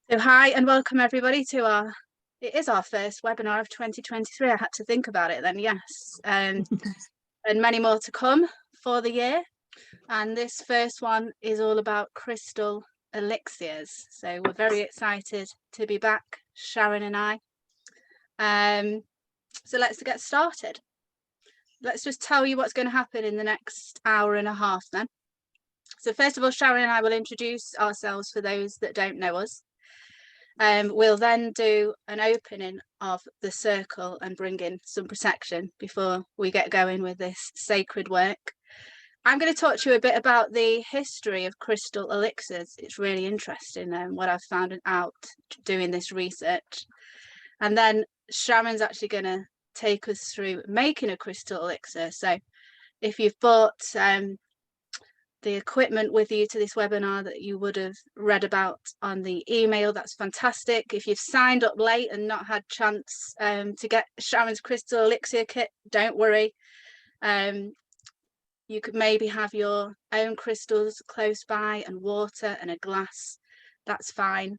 So hi and welcome everybody to it is our first webinar of 2023. I had to think about it then, yes. And many more to come for the year. And this first one is all about crystal elixirs. So we're very excited to be back, Sharon and I. So let's get started. Let's just tell you what's going to happen in the next hour and a half then. So first of all, Sharon and I will introduce ourselves for those that don't know us. We'll then do an opening of the circle and bring in some protection before we get going with this sacred work. I'm going to talk to you a bit about the history of crystal elixirs. It's really interesting what I've found out doing this research. And then Sharon's actually going to take us through making a crystal elixir. So if you've bought the equipment with you to this webinar that you would have read about on the email, that's fantastic. If you've signed up late and not had chance to get Sharon's crystal elixir kit, don't worry. You could maybe have your own crystals close by and water and a glass, that's fine.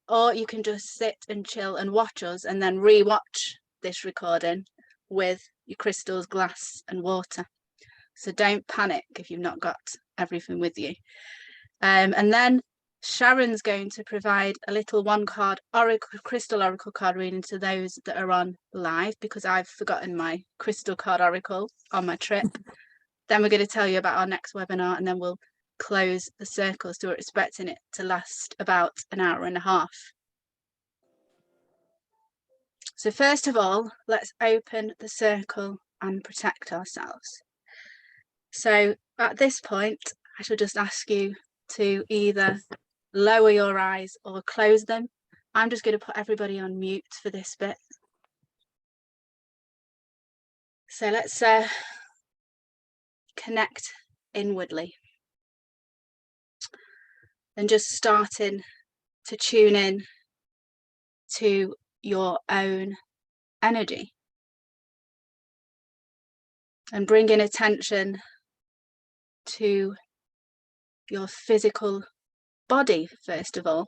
Or you can just sit and chill and watch us and then re-watch this recording with your crystals, glass and water. So don't panic if you've not got everything with you. And then Sharon's going to provide a little one-card crystal oracle card reading to those that are on live, because I've forgotten my crystal card oracle on my trip. Then we're going to tell you about our next webinar, and then we'll close the circle. So we're expecting it to last about an hour and a half. So first of all, let's open the circle and protect ourselves. So at this point, I shall just ask you to either lower your eyes or close them. I'm just going to put everybody on mute for this bit. So let's connect inwardly and just starting to tune in to your own energy and bringing attention to your physical body first of all,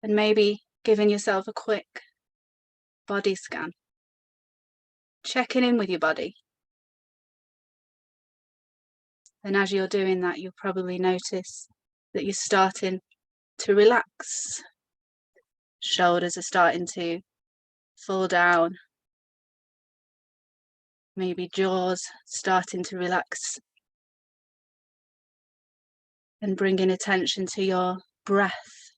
and maybe giving yourself a quick body scan, checking in with your body. And as you're doing that, you'll probably notice that you're starting to relax. Shoulders are starting to fall down. Maybe jaws starting to relax. And bringing attention to your breath.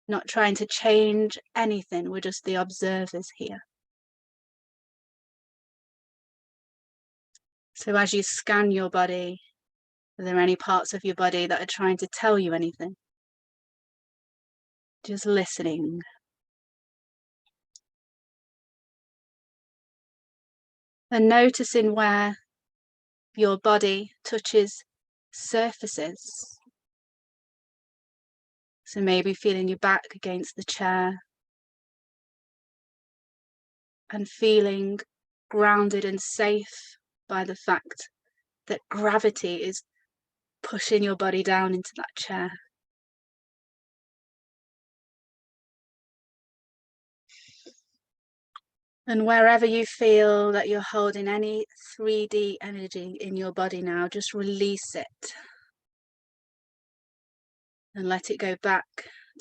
Not trying to change anything, we're just the observers here. So as you scan your body, are there any parts of your body that are trying to tell you anything? Just listening. And noticing where your body touches surfaces. So maybe feeling your back against the chair and feeling grounded and safe by the fact that gravity is pushing your body down into that chair. And wherever you feel that you're holding any 3D energy in your body now, just release it and let it go back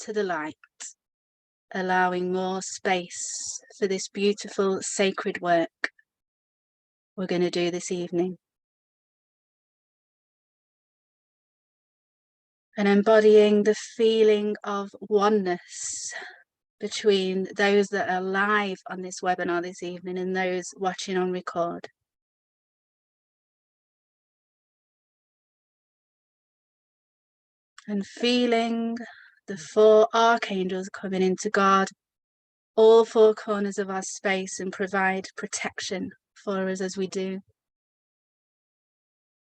to the light, allowing more space for this beautiful sacred work we're going to do this evening. And embodying the feeling of oneness between those that are live on this webinar this evening and those watching on record. And feeling the 4 archangels coming in to guard all 4 corners of our space and provide protection for us as we do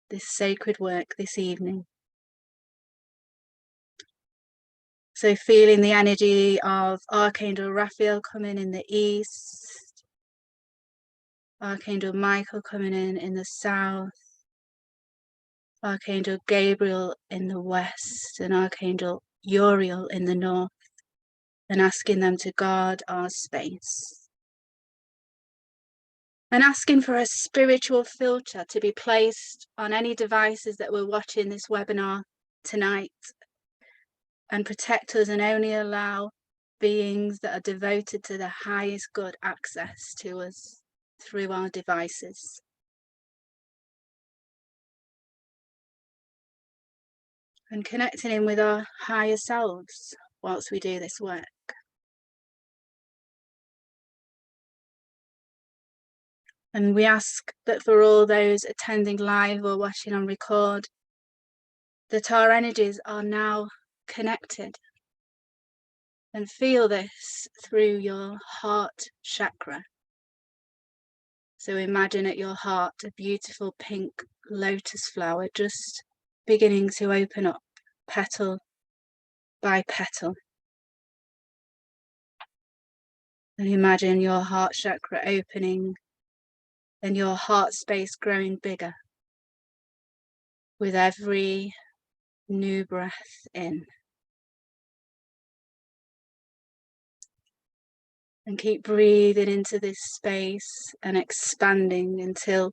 this sacred work this evening. So feeling the energy of Archangel Raphael coming in the east, Archangel Michael coming in the south, Archangel Gabriel in the west, and Archangel Uriel in the north, and asking them to guard our space. And asking for a spiritual filter to be placed on any devices that we're watching this webinar tonight, and protect us and only allow beings that are devoted to the highest good access to us through our devices. And connecting in with our higher selves whilst we do this work. And we ask that for all those attending live or watching on record, that our energies are now connected. And feel this through your heart chakra. So imagine at your heart a beautiful pink lotus flower just beginning to open up, petal by petal. And imagine your heart chakra opening and your heart space growing bigger with every new breath in. And keep breathing into this space and expanding until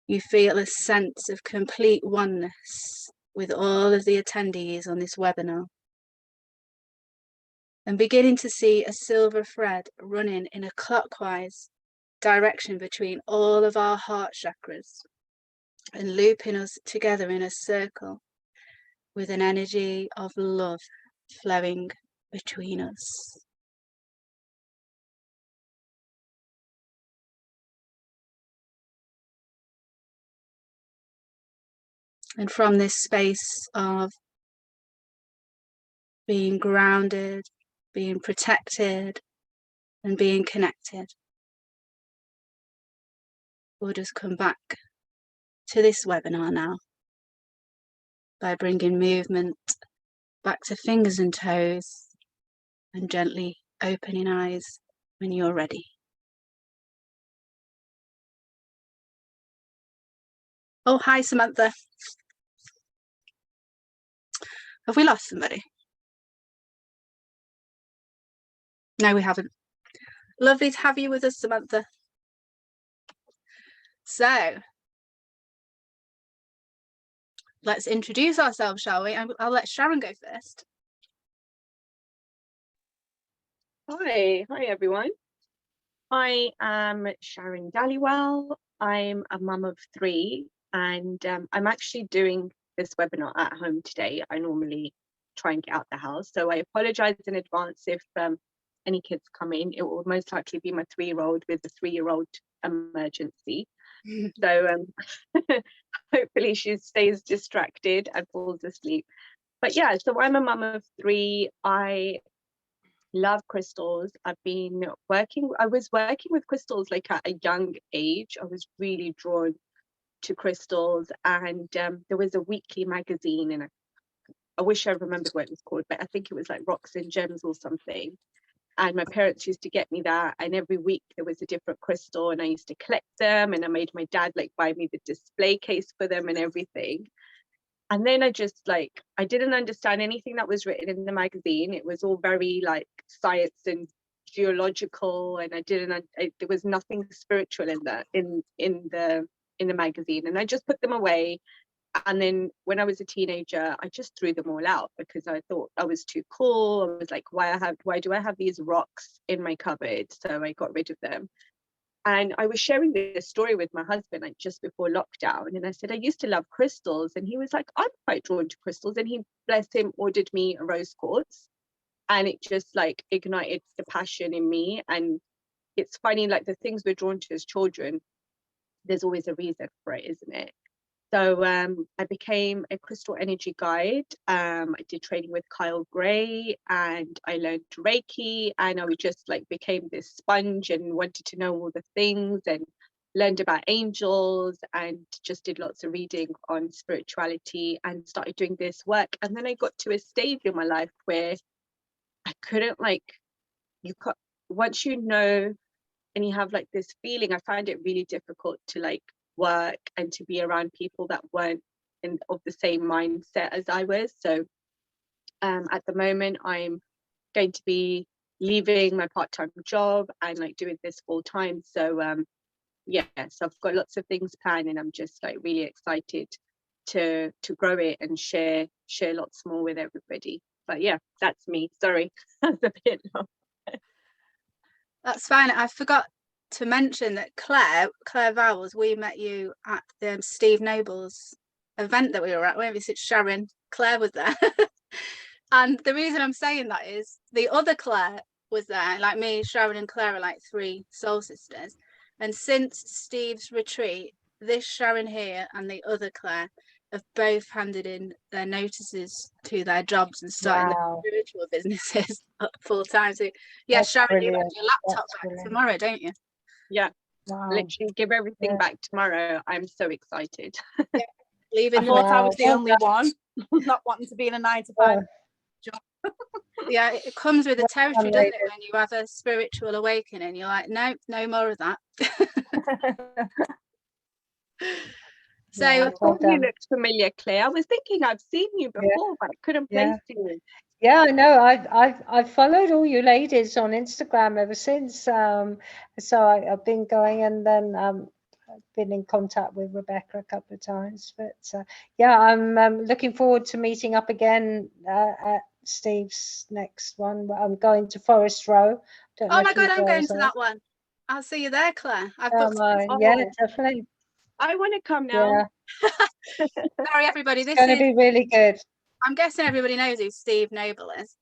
you feel a sense of complete oneness with all of the attendees on this webinar. And beginning to see a silver thread running in a clockwise direction between all of our heart chakras and looping us together in a circle with an energy of love flowing between us. And from this space of being grounded, being protected, and being connected, we'll just come back to this webinar now by bringing movement back to fingers and toes and gently opening eyes when you're ready. Oh, hi, Samantha. Have we lost somebody? No, we haven't. Lovely to have you with us, Samantha. So, let's introduce ourselves, shall we? I'll let Sharon go first. Hi everyone. I am Sharon Dallywell. I'm a mum of 3 and I'm actually doing this webinar at home today. I normally try and get out the house, so I apologize in advance if any kids come in. It will most likely be my 3-year-old with a 3-year-old emergency. So hopefully she stays distracted and falls asleep. But yeah, so I'm a mum of 3. I love crystals. I was working with crystals like at a young age. I was really drawn to crystals, and there was a weekly magazine, and I wish I remembered what it was called, but I think it was like Rocks and Gems or something. And my parents used to get me that, and every week there was a different crystal, and I used to collect them, and I made my dad like buy me the display case for them and everything. And then I didn't understand anything that was written in the magazine. It was all very like science and geological, and there was nothing spiritual in the magazine. And I just put them away. And then when I was a teenager, I just threw them all out because I thought I was too cool. I was like, why do I have these rocks in my cupboard? So I got rid of them. And I was sharing this story with my husband like just before lockdown, and I said I used to love crystals, and he was like, I'm quite drawn to crystals, and he, bless him, ordered me a rose quartz, and it just like ignited the passion in me. And it's funny, like the things we're drawn to as children, there's always a reason for it, isn't it? So I became a crystal energy guide. I did training with Kyle Gray, and I learned Reiki, and I just like became this sponge and wanted to know all the things, and learned about angels, and just did lots of reading on spirituality and started doing this work. And then I got to a stage in my life where I couldn't once you know and you have like this feeling, I find it really difficult to like work and to be around people that weren't of the same mindset as I was. So At the moment, I'm going to be leaving my part-time job and like doing this full time. So yeah, so I've got lots of things planned, and I'm just like really excited to grow it and share lots more with everybody. But yeah, that's me. Sorry, that's a bit long. That's fine. I forgot to mention that Claire Vowels, we met you at Steve Noble's event that we were at. When we said Sharon, Claire was there. And the reason I'm saying that is the other Claire was there. Like me, Sharon and Claire are like 3 soul sisters. And since Steve's retreat, this Sharon here and the other Claire have both handed in their notices to their jobs and starting their spiritual businesses full time. So yeah, That's Sharon, you brilliant. have your laptop That's back brilliant. tomorrow, don't you? Yeah, Wow. literally give everything Yeah. back tomorrow. I'm so excited. Yeah. Leaving I thought I was the Wow. only one not wanting to be in a 9-to-5 job. Yeah, it comes with the territory, done, doesn't it? When you have a spiritual awakening, you're like, no, no more of that. So Yeah, I well thought you done. looked familiar, Claire. I was thinking I've seen you before, but I couldn't Yeah. place you. Yeah, I know. I've followed all you ladies on Instagram ever since. So I've been going, and then I've been in contact with Rebecca a couple of times. But yeah, I'm looking forward to meeting up again at Steve's next one. I'm going to Forest Row. Don't know oh my if you god, I'm going guys to are. that one. I'll see you there, Claire. I've booked Yeah, Oh, definitely. I want to come now. Yeah, sorry everybody, it's this going to is be really good. I'm guessing everybody knows who Steve Noble is.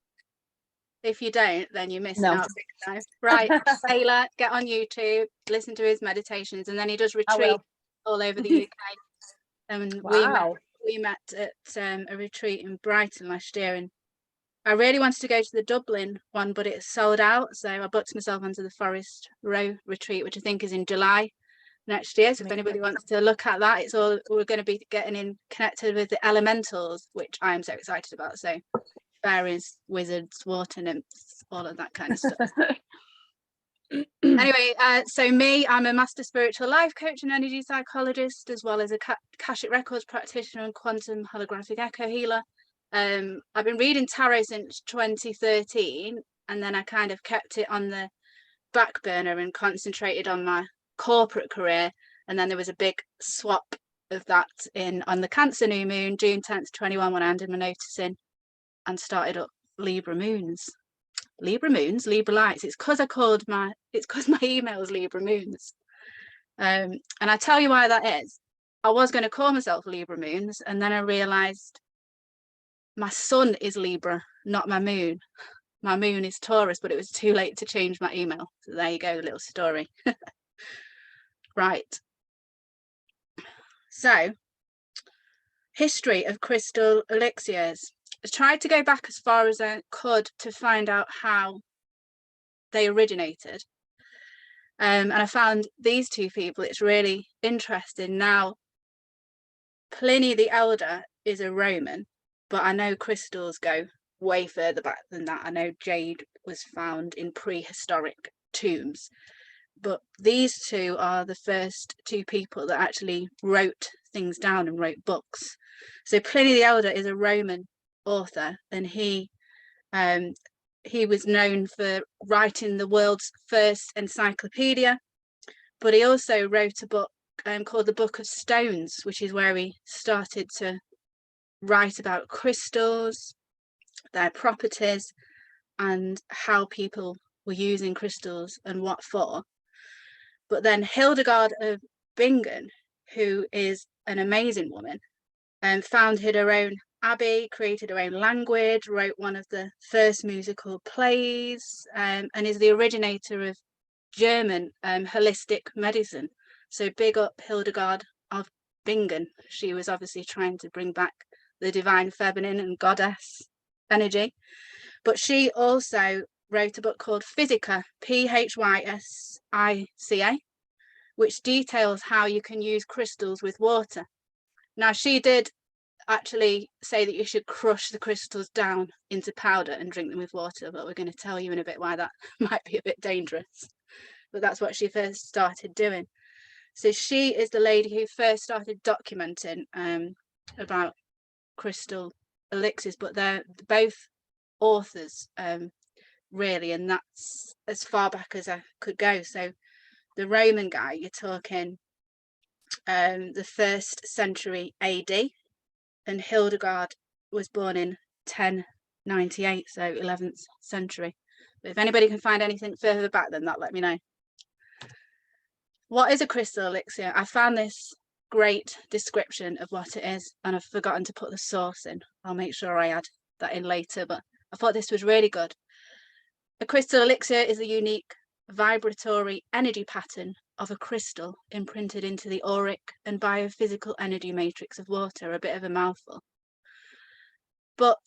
If you don't, then you're missing No. out big time. Right, Taylor, get on YouTube, listen to his meditations, and then he does I retreat will. all over the UK. And Wow. we met at a retreat in Brighton last year, and I really wanted to go to the Dublin one, but it's sold out. So I booked myself onto the Forest Row retreat, which I think is in July next year. So if anybody wants to look at that, it's all we're going to be getting in connected with the elementals, which I am so excited about. So fairies, wizards, water nymphs, all of that kind of stuff. Anyway, so me, I'm a master spiritual life coach and energy psychologist, as well as a Akashic Records practitioner and quantum holographic echo healer. I've been reading tarot since 2013, and then I kind of kept it on the back burner and concentrated on my corporate career. And then there was a big swap of that on the Cancer new moon, June 10th, 21, when I handed my notice in and started up Libra moons, Libra lights. It's because my email is Libra moons. And I tell you why that is. I was going to call myself Libra moons, and then I realized my sun is Libra, not my moon. My moon is Taurus, but it was too late to change my email. So there you go, the little story. Right. So, history of crystal elixirs. I tried to go back as far as I could to find out how they originated. And I found these 2 people. It's really interesting. Now, Pliny the Elder is a Roman, but I know crystals go way further back than that. I know jade was found in prehistoric tombs, but these 2 are the first 2 people that actually wrote things down and wrote books. So Pliny the Elder is a Roman author, and he was known for writing the world's first encyclopedia, but he also wrote a book called the Book of Stones, which is where he started to write about crystals, their properties, and how people were using crystals and what for. But then Hildegard of Bingen, who is an amazing woman, founded her own abbey, created her own language, wrote one of the first musical plays, and is the originator of German holistic medicine. So big up Hildegard of Bingen. She was obviously trying to bring back the divine feminine and goddess energy. But she also wrote a book called Physica, Physica, which details how you can use crystals with water. Now, she did actually say that you should crush the crystals down into powder and drink them with water, but we're going to tell you in a bit why that might be a bit dangerous. But that's what she first started doing. So she is the lady who first started documenting about crystal elixirs, but they're both authors, really, and that's as far back as I could go. So the Roman guy, you're talking the 1st century AD, and Hildegard was born in 1098, so 11th century. But if anybody can find anything further back than that, let me know. What is a crystal elixir? I found this great description of what it is, and I've forgotten to put the source in. I'll make sure I add that in later, but I thought this was really good. A crystal elixir is a unique vibratory energy pattern of a crystal imprinted into the auric and biophysical energy matrix of water. A bit of a mouthful. But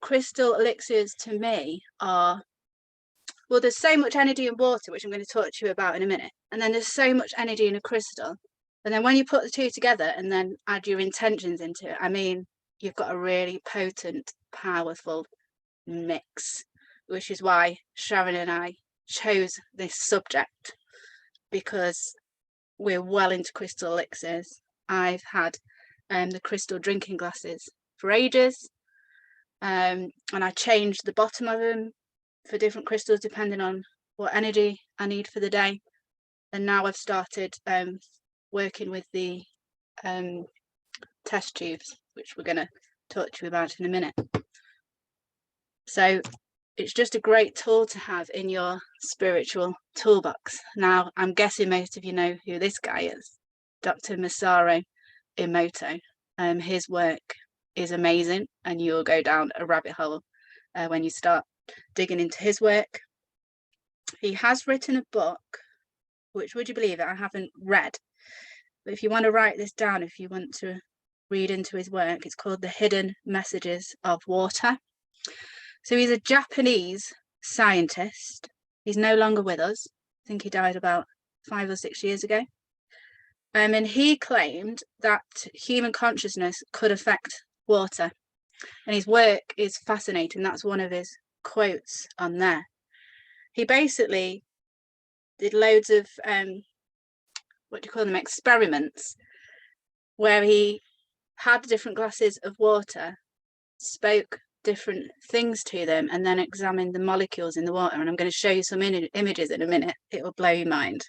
crystal elixirs to me are, well, there's so much energy in water, which I'm going to talk to you about in a minute, and then there's so much energy in a crystal, and then when you put the two together and then add your intentions into it, I mean, you've got a really potent, powerful mix, which is why Sharon and I chose this subject, because we're well into crystal elixirs. I've had the crystal drinking glasses for ages, and I changed the bottom of them for different crystals depending on what energy I need for the day. And now I've started working with the test tubes, which we're going to talk to you about in a minute. So it's just a great tool to have in your spiritual toolbox. Now, I'm guessing most of you know who this guy is, Dr. Masaru Emoto. His work is amazing, and you'll go down a rabbit hole when you start digging into his work. He has written a book, which, would you believe it, I haven't read. But if you want to write this down, if you want to read into his work, it's called The Hidden Messages of Water. So he's a Japanese scientist. He's no longer with us. I think he died about 5 or 6 years ago. And he claimed that human consciousness could affect water. And his work is fascinating. That's one of his quotes on there. He basically did loads of what do you call them, experiments, where he had different glasses of water, spoke different things to them, and then examined the molecules in the water. And I'm going to show you some images in a minute. It will blow your mind.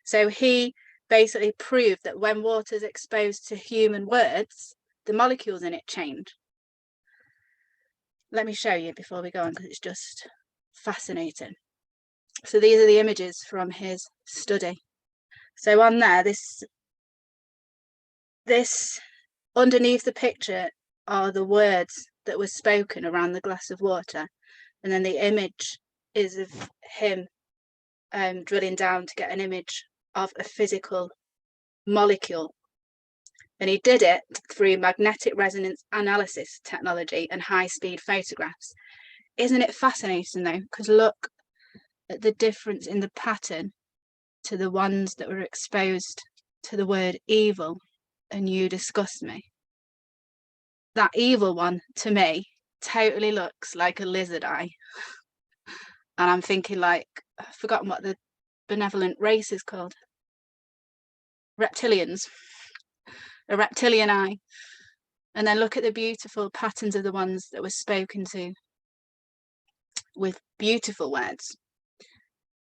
So he basically proved that when water is exposed to human words, the molecules in it change. Let me show you before we go on, because it's just fascinating. So these are the images from his study. So on there, this underneath the picture are the words that were spoken around the glass of water, and then the image is of him drilling down to get an image of a physical molecule. And he did it through magnetic resonance analysis technology and high-speed photographs. Isn't it fascinating though? Because look at the difference in the pattern to the ones that were exposed to the word evil and you disgust me. That evil one, to me, totally looks like a lizard eye. And I'm thinking, like, I've forgotten what the benevolent race is called. Reptilians. A reptilian eye. And then look at the beautiful patterns of the ones that were spoken to with beautiful words.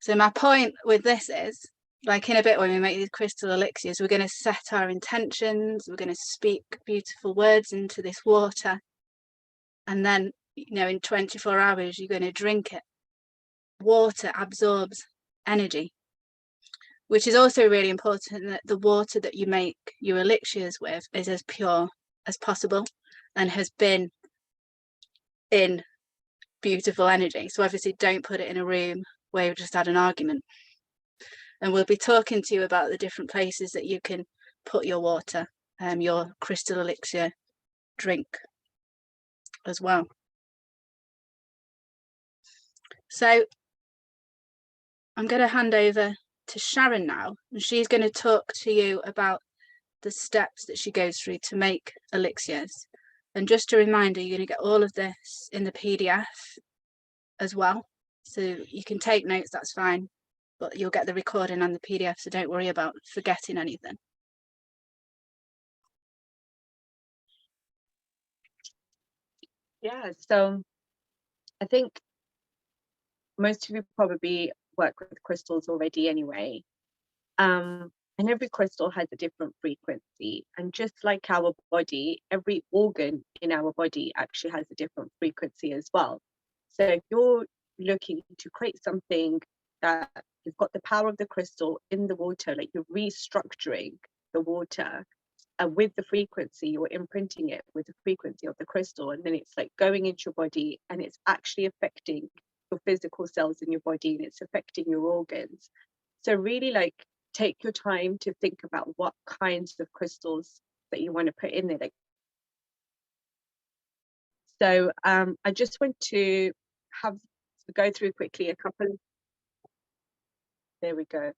So my point with this is, like in a bit when we make these crystal elixirs, we're going to set our intentions, we're going to speak beautiful words into this water, and then, you know, in 24 hours you're going to drink it. Water absorbs energy, which is also really important, that the water that you make your elixirs with is as pure as possible and has been in beautiful energy. So obviously don't put it in a room where you've just had an argument. And we'll be talking to you about the different places that you can put your water, your crystal elixir drink as well. So I'm going to hand over to Sharon now, and she's going to talk to you about the steps that she goes through to make elixirs. And just a reminder, you're going to get all of this in the PDF as well. So you can take notes, that's fine, but you'll get the recording and the PDF, so don't worry about forgetting anything. Yeah, so I think most of you probably work with crystals already anyway. And every crystal has a different frequency. And just like our body, every organ in our body actually has a different frequency as well. So if you're looking to create something that you've got the power of the crystal in the water, like you're restructuring the water with the frequency, you're imprinting it with the frequency of the crystal, and then it's like going into your body and it's actually affecting your physical cells in your body and it's affecting your organs. So really like take your time to think about what kinds of crystals that you want to put in there. Like, so I just want to go through quickly a couple. There we go.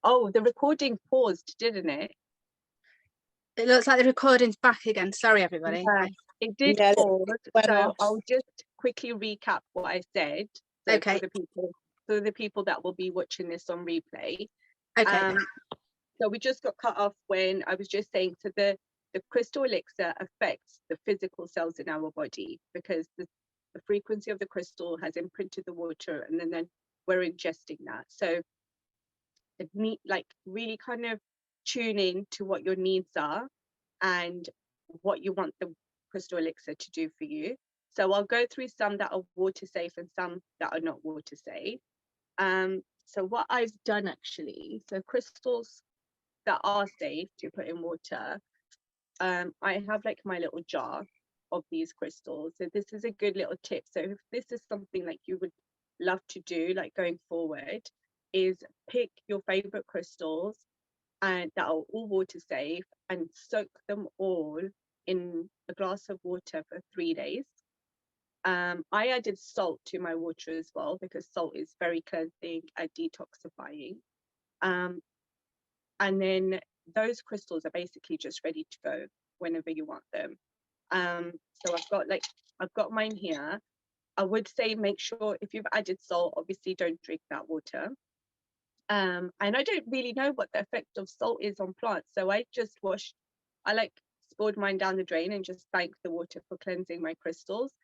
Oh, the recording paused, didn't it? It looks like the recording's back again. Sorry, everybody. Yeah, it did Yeah, it pause. went So off. I'll just quickly recap what I said. So Okay. for the people that will be watching this on replay. Okay. So we just got cut off when I was just saying, so the crystal elixir affects the physical cells in our body because the frequency of the crystal has imprinted the water, and then we're ingesting that. So it like really kind of tune in to what your needs are and what you want the crystal elixir to do for you. So I'll go through some that are water safe and some that are not water safe. So what I've done actually, so crystals that are safe to put in water, I have like my little jar of these crystals. So this is a good little tip. So if this is something like you would love to do, like going forward, is pick your favorite crystals and that are all water safe and soak them all in a glass of water for 3 days. I added salt to my water as well because salt is very cleansing and detoxifying. And then those crystals are basically just ready to go whenever you want them. So I've got mine here. I would say make sure if you've added salt, obviously don't drink that water. And I don't really know what the effect of salt is on plants, so I spilled mine down the drain and just thanked the water for cleansing my crystals.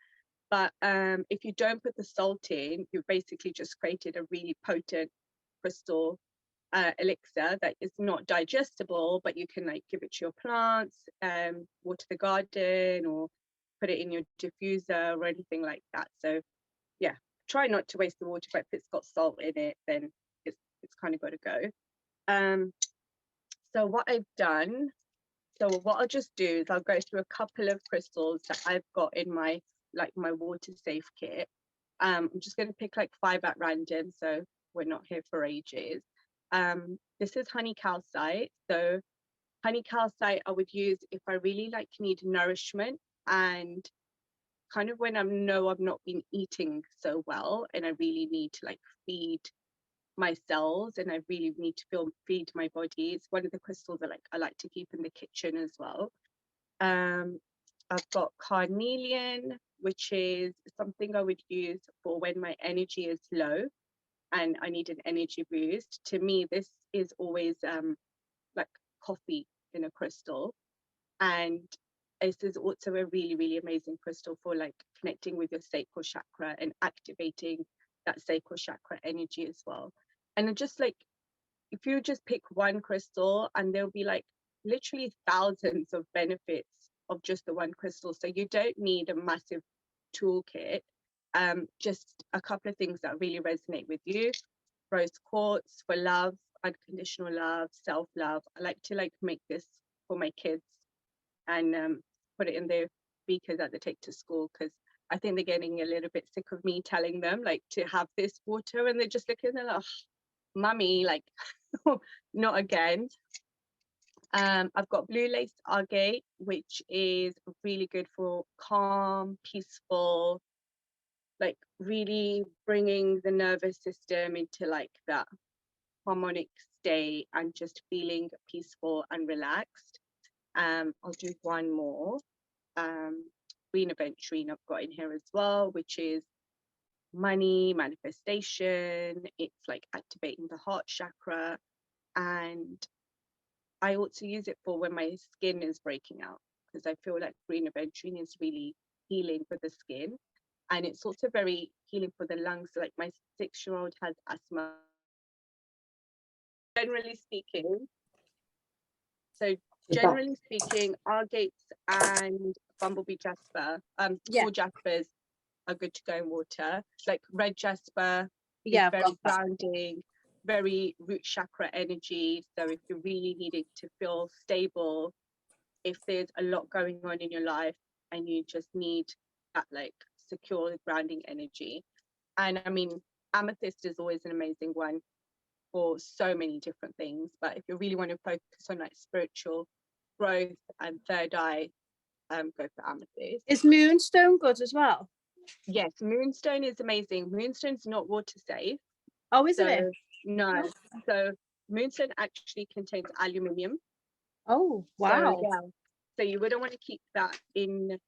But if you don't put the salt in, you've basically just created a really potent crystal elixir that is not digestible, but you can like give it to your plants, water the garden, or put it in your diffuser or anything like that. So yeah, try not to waste the water, but if it's got salt in it, then it's kind of got to go. So what I've done, so what I'll just do is I'll go through a couple of crystals that I've got in my water safe kit. I'm just going to pick like 5 at random, so we're not here for ages. This is honey calcite. So honey calcite I would use if I really like need nourishment and kind of when I'm not been eating so well and I really need to like feed my cells and I really need to feed my body. It's one of the crystals that I like to keep in the kitchen as well. I've got carnelian, which is something I would use for when my energy is low and I need an energy boost. To me, this is always like coffee in a crystal. And this is also a really, really amazing crystal for like connecting with your sacral chakra and activating that sacral chakra energy as well. And just like, if you just pick one crystal, and there'll be like literally thousands of benefits of just the one crystal. So you don't need a massive toolkit. Just a couple of things that really resonate with you. Rose quartz for love, unconditional love, self-love. I like to like make this for my kids and put it in their beakers that they take to school, because I think they're getting a little bit sick of me telling them like to have this water, and they're just looking at like, oh, mummy, like not again. I've got blue lace agate, which is really good for calm, peaceful, like really bringing the nervous system into like that harmonic state and just feeling peaceful and relaxed. I'll do one more. Green aventurine I've got in here as well, which is money, manifestation. It's like activating the heart chakra. And I also use it for when my skin is breaking out, because I feel like green aventurine is really healing for the skin, and it's also very healing for the lungs. Like my 6-year-old has asthma. Generally speaking, Argates and Bumblebee Jasper, all jaspers are good to go in water. Like red jasper is very grounding, very root chakra energy. So if you're really needing to feel stable, if there's a lot going on in your life and you just need that like secure grounding energy. And I mean, amethyst is always an amazing one for so many different things, but if you really want to focus on like spiritual growth and third eye, go for amethyst. Is moonstone good as well? Yes, moonstone is amazing. Moonstone's not water safe. Oh, isn't it? No. So moonstone actually contains aluminium. Oh, wow. So you wouldn't want to keep that in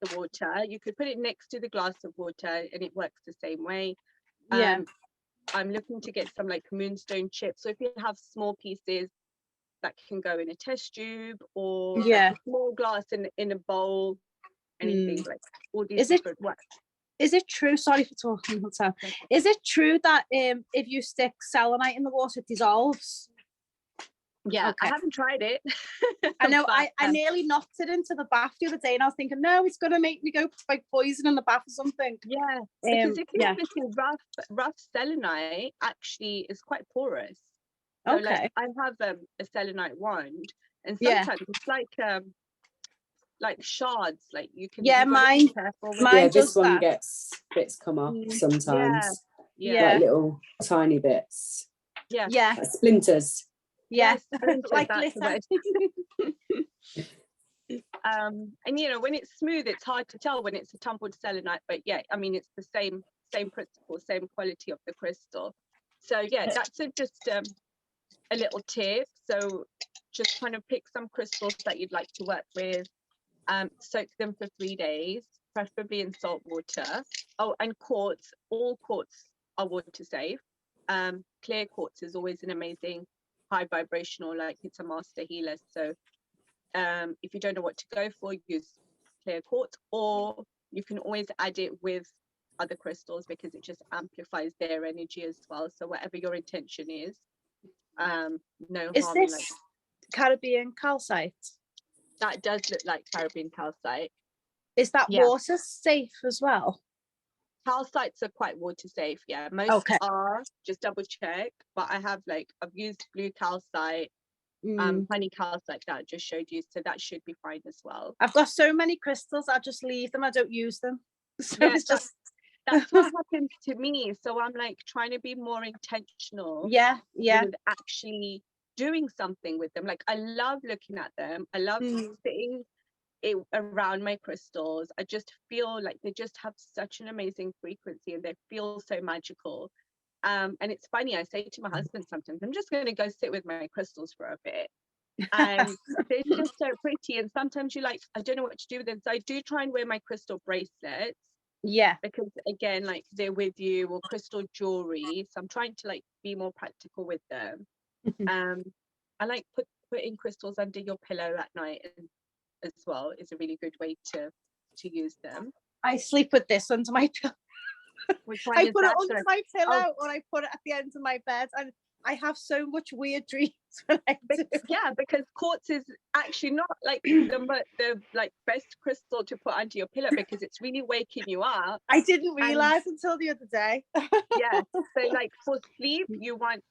the water. You could put it next to the glass of water and it works the same way. I'm looking to get some like moonstone chips. So if you have small pieces that can go in a test tube or like a small glass in a bowl, anything like all these different ones. Is it true? Sorry for talking all the time. Is it true that if you stick selenite in the water, it dissolves? Yeah, I haven't tried it. I know. I nearly knocked it into the bath the other day, and I was thinking, no, it's gonna make me go like poison in the bath or something. Yeah, because if you listen, rough selenite actually is quite porous. So like I have a selenite wand, and sometimes it's like shards. Like you can mine this one gets bits come off sometimes. Like little tiny bits. Like splinters. Yes, like glitter. And you know, when it's smooth, it's hard to tell when it's a tumbled selenite, but I mean it's the same principle, same quality of the crystal. So that's just a little tip. So just kind of pick some crystals that you'd like to work with, soak them for 3 days, preferably in salt water. Oh, and quartz, all quartz are water safe. Clear quartz is always an amazing high vibrational, like it's a master healer. So if you don't know what to go for, use clear quartz, or you can always add it with other crystals because it just amplifies their energy as well. So whatever your intention is, no is harm. This like Caribbean calcite? That does look like Caribbean calcite. Is that water safe as well? Calcites are quite water safe. Most are. Just double check. But I've used blue calcite, honey calcite that I just showed you, so that should be fine as well. I've got so many crystals, I just leave them. I don't use them. So it's just that's what happens to me. So I'm like trying to be more intentional. With actually doing something with them. Like I love looking at them. I love sitting around my crystals. I just feel like they just have such an amazing frequency and they feel so magical. And it's funny, I say to my husband sometimes, I'm just going to go sit with my crystals for a bit. And they're just so pretty. And sometimes you're like, I don't know what to do with them. So I do try and wear my crystal bracelets. Because again, like they're with you, or crystal jewelry. So I'm trying to like be more practical with them. I like putting crystals under your pillow at night as well is a really good way to use them. I sleep with this under my pillow. I put it under my pillow, or I put it at the end of my bed, and I have so much weird dreams when I do. Because quartz is actually not like the like best crystal to put under your pillow because it's really waking you up. I didn't realize until the other day. So like for sleep, you want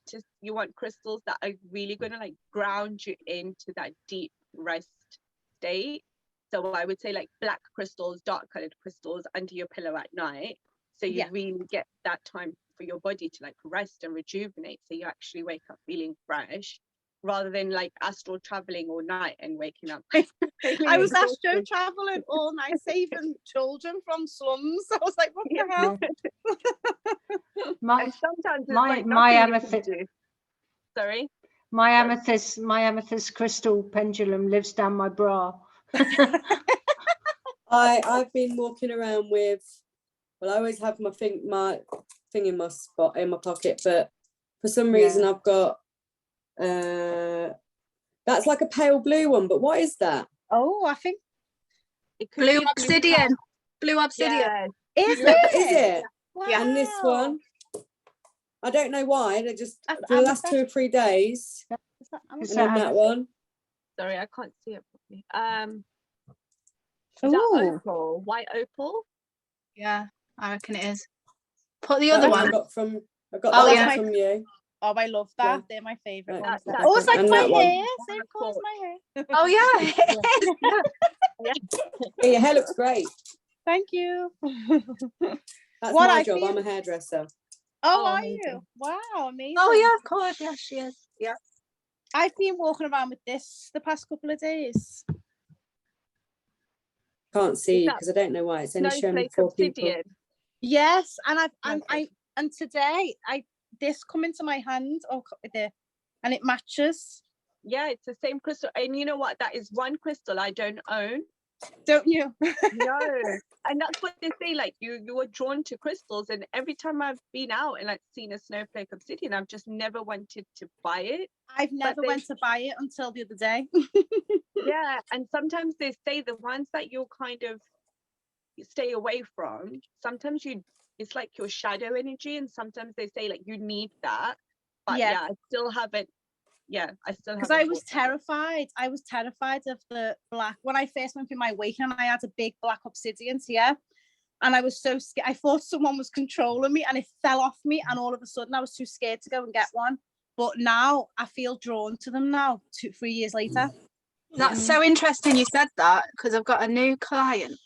crystals that are really going to like ground you into that deep rest state. So I would say like black crystals, dark colored crystals under your pillow at night. So you really get that time for your body to like rest and rejuvenate. So you actually wake up feeling fresh rather than like astral traveling all night and waking up. I was astral traveling all night saving children from slums. I was like, what the hell? My amethyst. Sorry? My amethyst crystal pendulum lives down my bra. I've been walking around with, well, I always have my thing in my pocket, but for some reason I've got that's like a pale blue one, but what is that? Oh, I think it could blue be obsidian. blue obsidian. Yes. Is Yeah. it? Is it? Yeah. And this one, Wow. and this one, Yeah. and this one. I don't know why. They just That's for the last amethyst. 2 or 3 days, Is that and Is amethyst? then that one. Sorry, I can't see it properly. Is Ooh. that opal? White opal? Yeah, I reckon it is. Put the That other one I one. got from. I got Oh, that yeah. one from you. Oh, I love that. Yeah. They're my favourite Right. ones. That- Oh, it's like and my that one. hair. Same colour as my hair. Oh yeah, it is. Yeah. Yeah, your hair looks great. Thank you. That's What my I job. feel- I'm a hairdresser. Oh, Oh, are amazing. you? Wow, amazing. Oh yeah, of course. Yeah, she is. Yeah. I've been walking around with this the past couple of days. Can't see that because I don't know why it's only showing me Snowflake 4 people. obsidian. Yes, and Okay. and today this come into my hand. Oh, there, and it matches. Yeah, it's the same crystal. And you know what? That is one crystal I don't own. Don't you? No. And that's what they say, like you are drawn to crystals. And every time I've been out and like seen a snowflake obsidian, I've just never wanted to buy it. I've never they- went to buy it until the other day. Yeah. And sometimes they say the ones that you'll kind of stay away from, sometimes it's like your shadow energy. And sometimes they say like you need that. But Yeah. yeah, I still haven't. Yeah, I still haven't. Because I was bought that one. terrified. I was terrified of the black. When I first went through my awakening, I had a big black obsidian here. And I was so scared. I thought someone was controlling me and it fell off me. And all of a sudden I was too scared to go and get one. But now I feel drawn to them now, 2-3 years later. That's so interesting you said that, because I've got a new client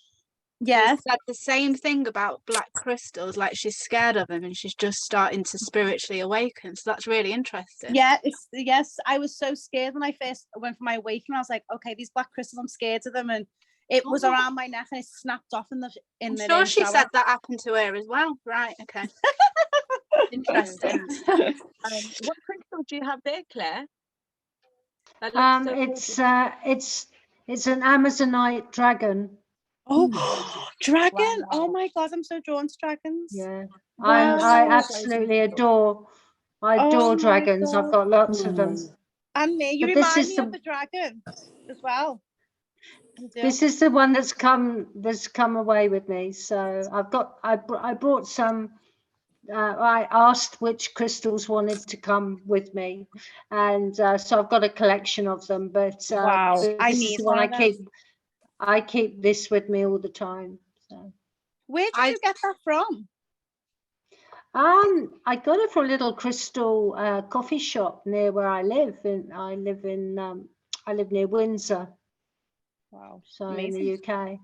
who Yes. said the same thing about black crystals, like she's scared of them and she's just starting to spiritually awaken. So that's really interesting. Yeah, yes, I was so scared when I first went for my awakening. I was like, okay, these black crystals, I'm scared of them. And it was Oh. around my neck and it snapped off in I'm the sure she shower. said that happened to her as well. Right, okay. Interesting. What crystal do you have there, Claire? That looks so It's an Amazonite dragon. Oh, dragon! Wow. Oh my god, I'm so drawn to dragons. Yeah, Wow. I absolutely adore. I Oh adore my dragons. I've God. got lots of them. And me, you But this remind is me the- of the dragon as well. You do. This is the one that's come away with me. So I brought some. I asked which crystals wanted to come with me, and so I've got a collection of them. But Wow, this I is need the one one of them. I keep this with me all the time. So. Where did you get that from? I got it from a little crystal coffee shop near where I live. I live near Windsor, Wow, so amazing. in the UK.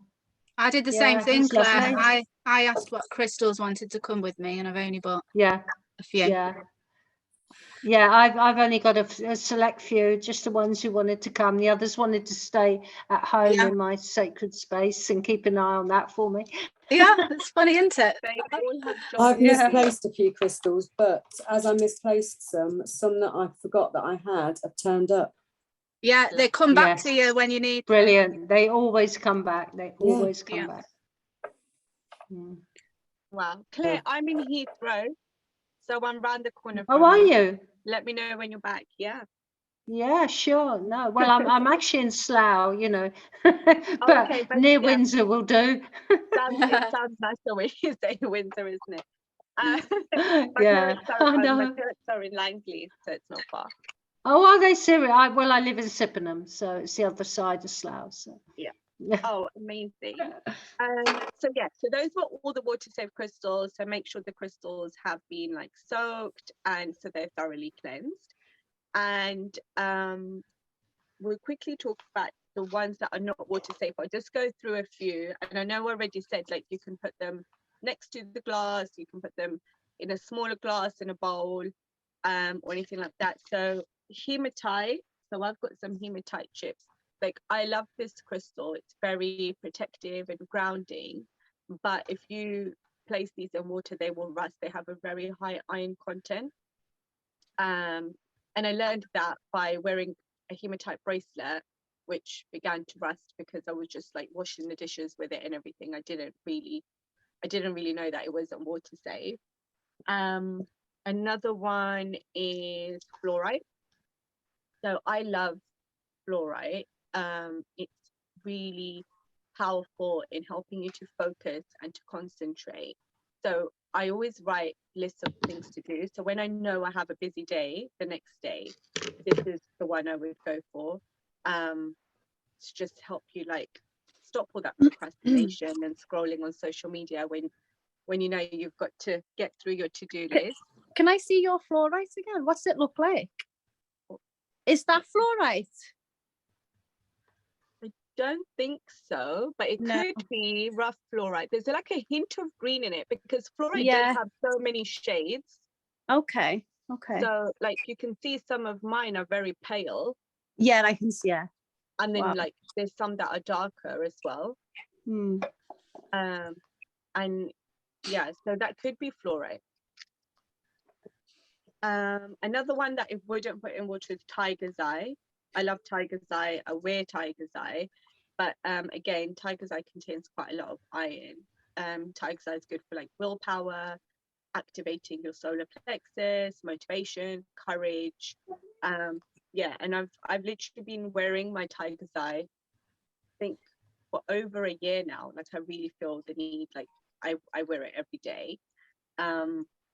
I did the Yeah, same thing, it's Claire. lovely. I asked what crystals wanted to come with me and I've only bought Yeah, a few. yeah. I've only got a select few, just the ones who wanted to come. The others wanted to stay at home Yeah. in my sacred space and keep an eye on that for me. Yeah, it's funny, isn't it? They all have I've jobs. Yeah. misplaced a few crystals, but as I misplaced some that I forgot that I had have turned up. Yeah, they come back Yes. to you when you need them. Brilliant. They always come back. They always come Yeah. back. Mm. Wow. Claire, I'm in Heathrow, so I'm round the corner Oh, from are you. you? Let me know when you're back. Yeah. Yeah, sure. No, well, I'm actually in Slough, you know, but Okay, but near yeah. Windsor will do. It sounds nice the way you say Windsor, isn't it? My Yeah, parents I know. are in Langley, so it's not far. Oh, are they serious? I live in Sippenham, so it's the other side of Slough. So Yeah. yeah. Oh, amazing. So yeah, so those were all the water safe crystals. So make sure the crystals have been like soaked and so they're thoroughly cleansed. And we'll quickly talk about the ones that are not water safe. I'll just go through a few. And I know I already said like you can put them next to the glass, you can put them in a smaller glass in a bowl, or anything like that. So hematite. So I've got some hematite chips. Like I love this crystal. It's very protective and grounding. But if you place these in water, they will rust. They have a very high iron content. And I learned that by wearing a hematite bracelet, which began to rust because I was just like washing the dishes with it and everything. I didn't really know that it wasn't water safe. Another one is fluorite. So I love fluorite. It's really powerful in helping you to focus and to concentrate. So I always write lists of things to do. So when I know I have a busy day, the next day, this is the one I would go for. To just help you like stop all that procrastination and scrolling on social media when you know you've got to get through your to-do list. Can I see your fluorite again? What's it look like? Is that fluorite? I don't think so, but it No. could be rough fluorite. There's like a hint of green in it because fluorite Yeah. does have so many shades. Okay. Okay. So like you can see some of mine are very pale, Yeah, I can see. Yeah. and then Wow. like there's some that are darker as well. Hmm. And yeah, so that could be fluorite. Another one that I wouldn't put in water is tiger's eye. I love tiger's eye. I wear tiger's eye, but again, tiger's eye contains quite a lot of iron. Tiger's eye is good for like willpower, activating your solar plexus, motivation, courage. Yeah, and I've literally been wearing my tiger's eye, I think, for over a year now. Like I really feel the need, like I wear it every day.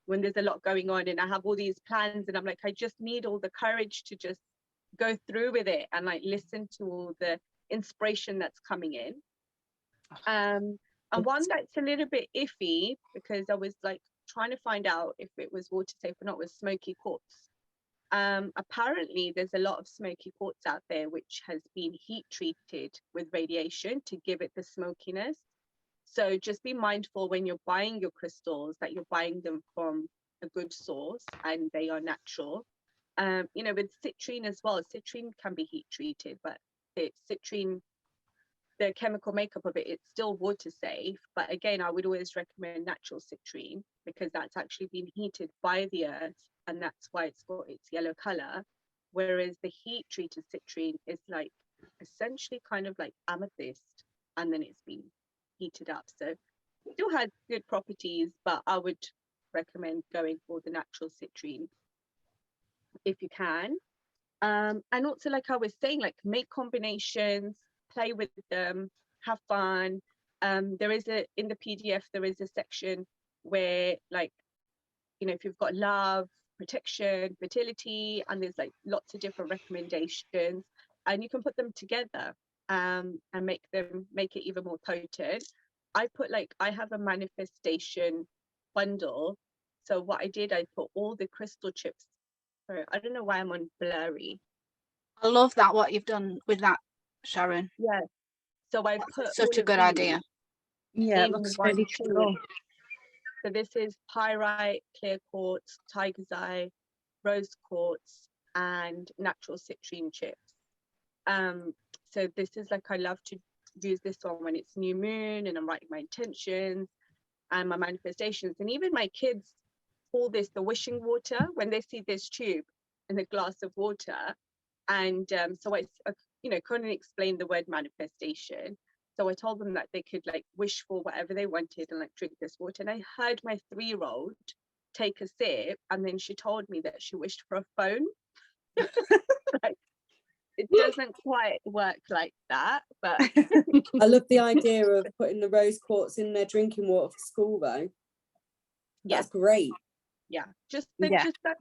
When there's a lot going on and I have all these plans and I'm like, I just need all the courage to just go through with it and like listen to all the inspiration that's coming in. And one that's a little bit iffy because I was like trying to find out if it was water safe or not was smoky quartz. Apparently there's a lot of smoky quartz out there which has been heat treated with radiation to give it the smokiness. So just be mindful when you're buying your crystals that you're buying them from a good source and they are natural. You know, with citrine as well, citrine can be heat treated, but citrine, the chemical makeup of it, it's still water safe. But again, I would always recommend natural citrine because that's actually been heated by the earth and that's why it's got its yellow color. Whereas the heat treated citrine is like essentially kind of like amethyst and then it's been heated up, so it still has good properties, but I would recommend going for the natural citrine if you can. And also, like I was saying, like make combinations, play with them, have fun. There is in the PDF there is a section where, like, you know, if you've got love, protection, fertility, and there's like lots of different recommendations, and you can put them together and make it even more potent. I have a manifestation bundle. So what I did, I put all the crystal chips. Sorry, I don't know why I'm on blurry. I love that, what you've done with that, Sharon. Yeah. So I put Such all a of good these idea. Yeah, it in looks one really sheet. cool. So this is pyrite, clear quartz, tiger's eye, rose quartz, and natural citrine chips. So this is like, I love to use this one when it's new moon and I'm writing my intentions and my manifestations. And even my kids call this the wishing water when they see this tube in a glass of water. And so I you know, couldn't explain the word manifestation. So I told them that they could like wish for whatever they wanted and like drink this water. And I heard my 3-year-old take a sip and then she told me that she wished for a phone. Like, it doesn't quite work like that, but I love the idea of putting the rose quartz in their drinking water for school though. That's great. yeah, just Yeah. that,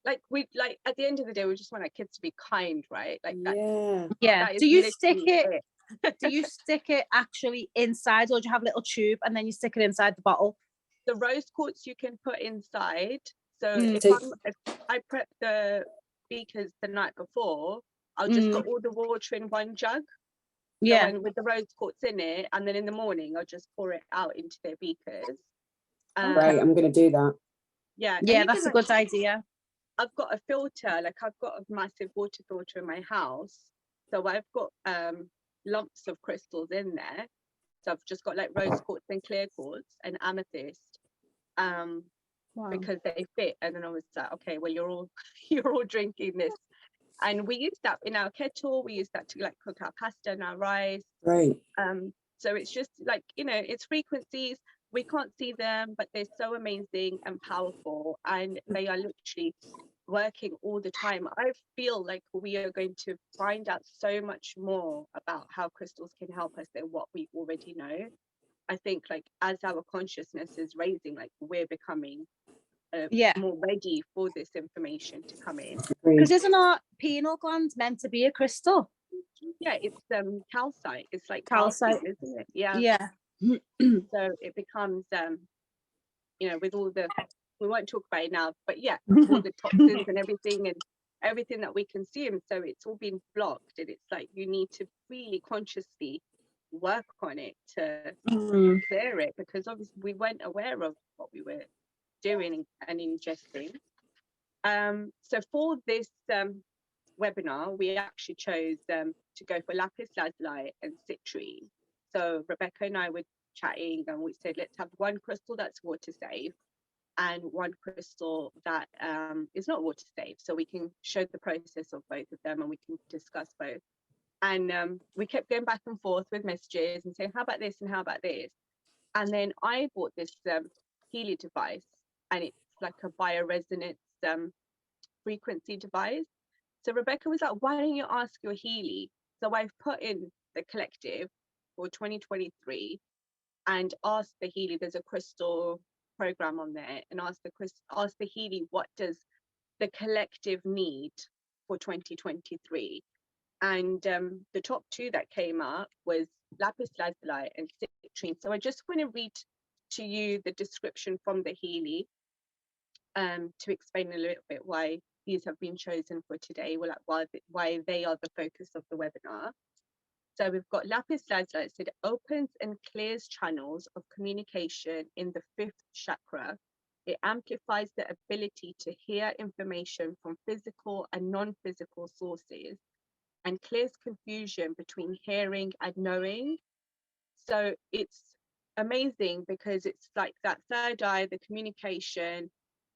like, we like at the end of the day we just want our kids to be kind, right? Like that. Yeah. That is Do you stick literally it? Do you stick it actually inside, or do you have a little tube and then you stick it inside the bottle? The rose quartz you can put inside. So if I prep the beakers the night before, I'll just put all the water in one jug. Yeah. So, with the rose quartz in it, and then in the morning I'll just pour it out into their beakers. Right, I'm gonna do that. Yeah. Yeah, that's a good idea. I've got a filter, like I've got a massive water filter in my house. So I've got lumps of crystals in there. So I've just got like rose quartz and clear quartz and amethyst. Because they fit. And then I was like, okay, well you're all drinking this. And we use that in our kettle. We use that to like cook our pasta and our rice. Right. So it's just like, you know, it's frequencies. We can't see them, but they're so amazing and powerful. And they are literally working all the time. I feel like we are going to find out so much more about how crystals can help us than what we already know. I think like as our consciousness is raising, like we're becoming more ready for this information to come in. Because isn't our pineal gland meant to be a crystal? Yeah, it's calcite. It's like Calcite. calcium, isn't it? Yeah. Yeah. So it becomes you know, with all the, we won't talk about it now, but yeah, all the toxins and everything that we consume. So it's all been blocked, and it's like you need to really consciously work on it to clear it, because obviously we weren't aware of what we were doing and ingesting. So for this webinar, we actually chose to go for Lapis Lazuli and Citrine. So Rebecca and I were chatting, and we said, let's have one crystal that's water safe and one crystal that is not water safe, so we can show the process of both of them and we can discuss both. And we kept going back and forth with messages and saying, how about this and how about this? And then I bought this Healy device, and it's like a bioresonance frequency device. So Rebecca was like, why don't you ask your Healy? So I've put in the collective for 2023 and asked the Healy, there's a crystal program on there, and asked the Healy, what does the collective need for 2023? And the top two that came up was Lapis Lazuli and Citrine. So I just want to read to you the description from the Healy to explain a little bit why these have been chosen for today, why they are the focus of the webinar. So we've got Lapis Lazuli. It opens and clears channels of communication in the 5th chakra. It amplifies the ability to hear information from physical and non-physical sources, and clears confusion between hearing and knowing. So it's amazing because it's like that third eye, the communication,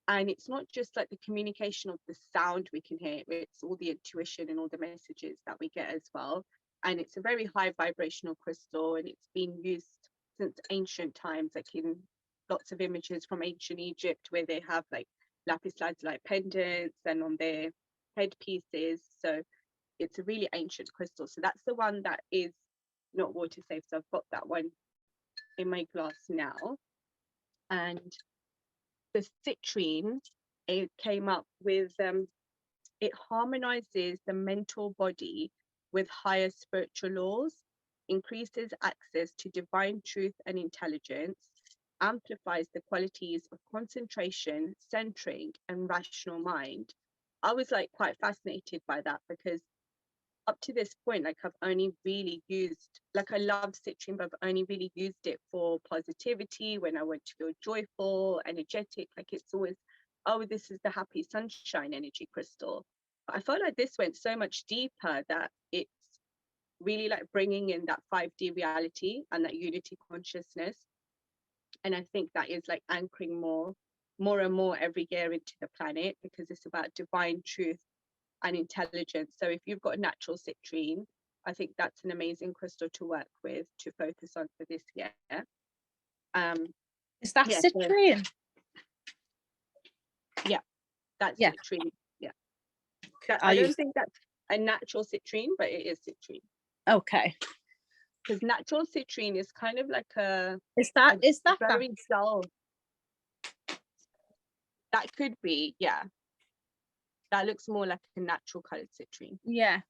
and it's not just like the communication of the sound we can hear, it's all the intuition and all the messages that we get as well. And it's a very high vibrational crystal, and it's been used since ancient times, like in lots of images from ancient Egypt where they have like lapis lazuli pendants and on their headpieces. So it's a really ancient crystal. So that's the one that is not water safe. So I've got that one in my glass now. And the citrine, it came up with it harmonizes the mental body with higher spiritual laws, increases access to divine truth and intelligence, amplifies the qualities of concentration, centering, and rational mind. I was like quite fascinated by that, because up to this point, like I've only really used, like I love citrine, but I've only really used it for positivity, when I want to feel joyful, energetic, like it's always, oh, this is the happy sunshine energy crystal. But I felt like this went so much deeper, that it's really like bringing in that 5D reality and that unity consciousness. And I think that is like anchoring more and more every year into the planet, because it's about divine truth and intelligence. So if you've got a natural citrine, I think that's an amazing crystal to work with, to focus on for this year. Is that citrine? That's Yeah. citrine. Yeah. I don't think that's a natural citrine, but it is citrine. Okay. Because natural citrine is kind of like is that very dull. That could be, yeah. That looks more like a natural colored citrine. Yeah.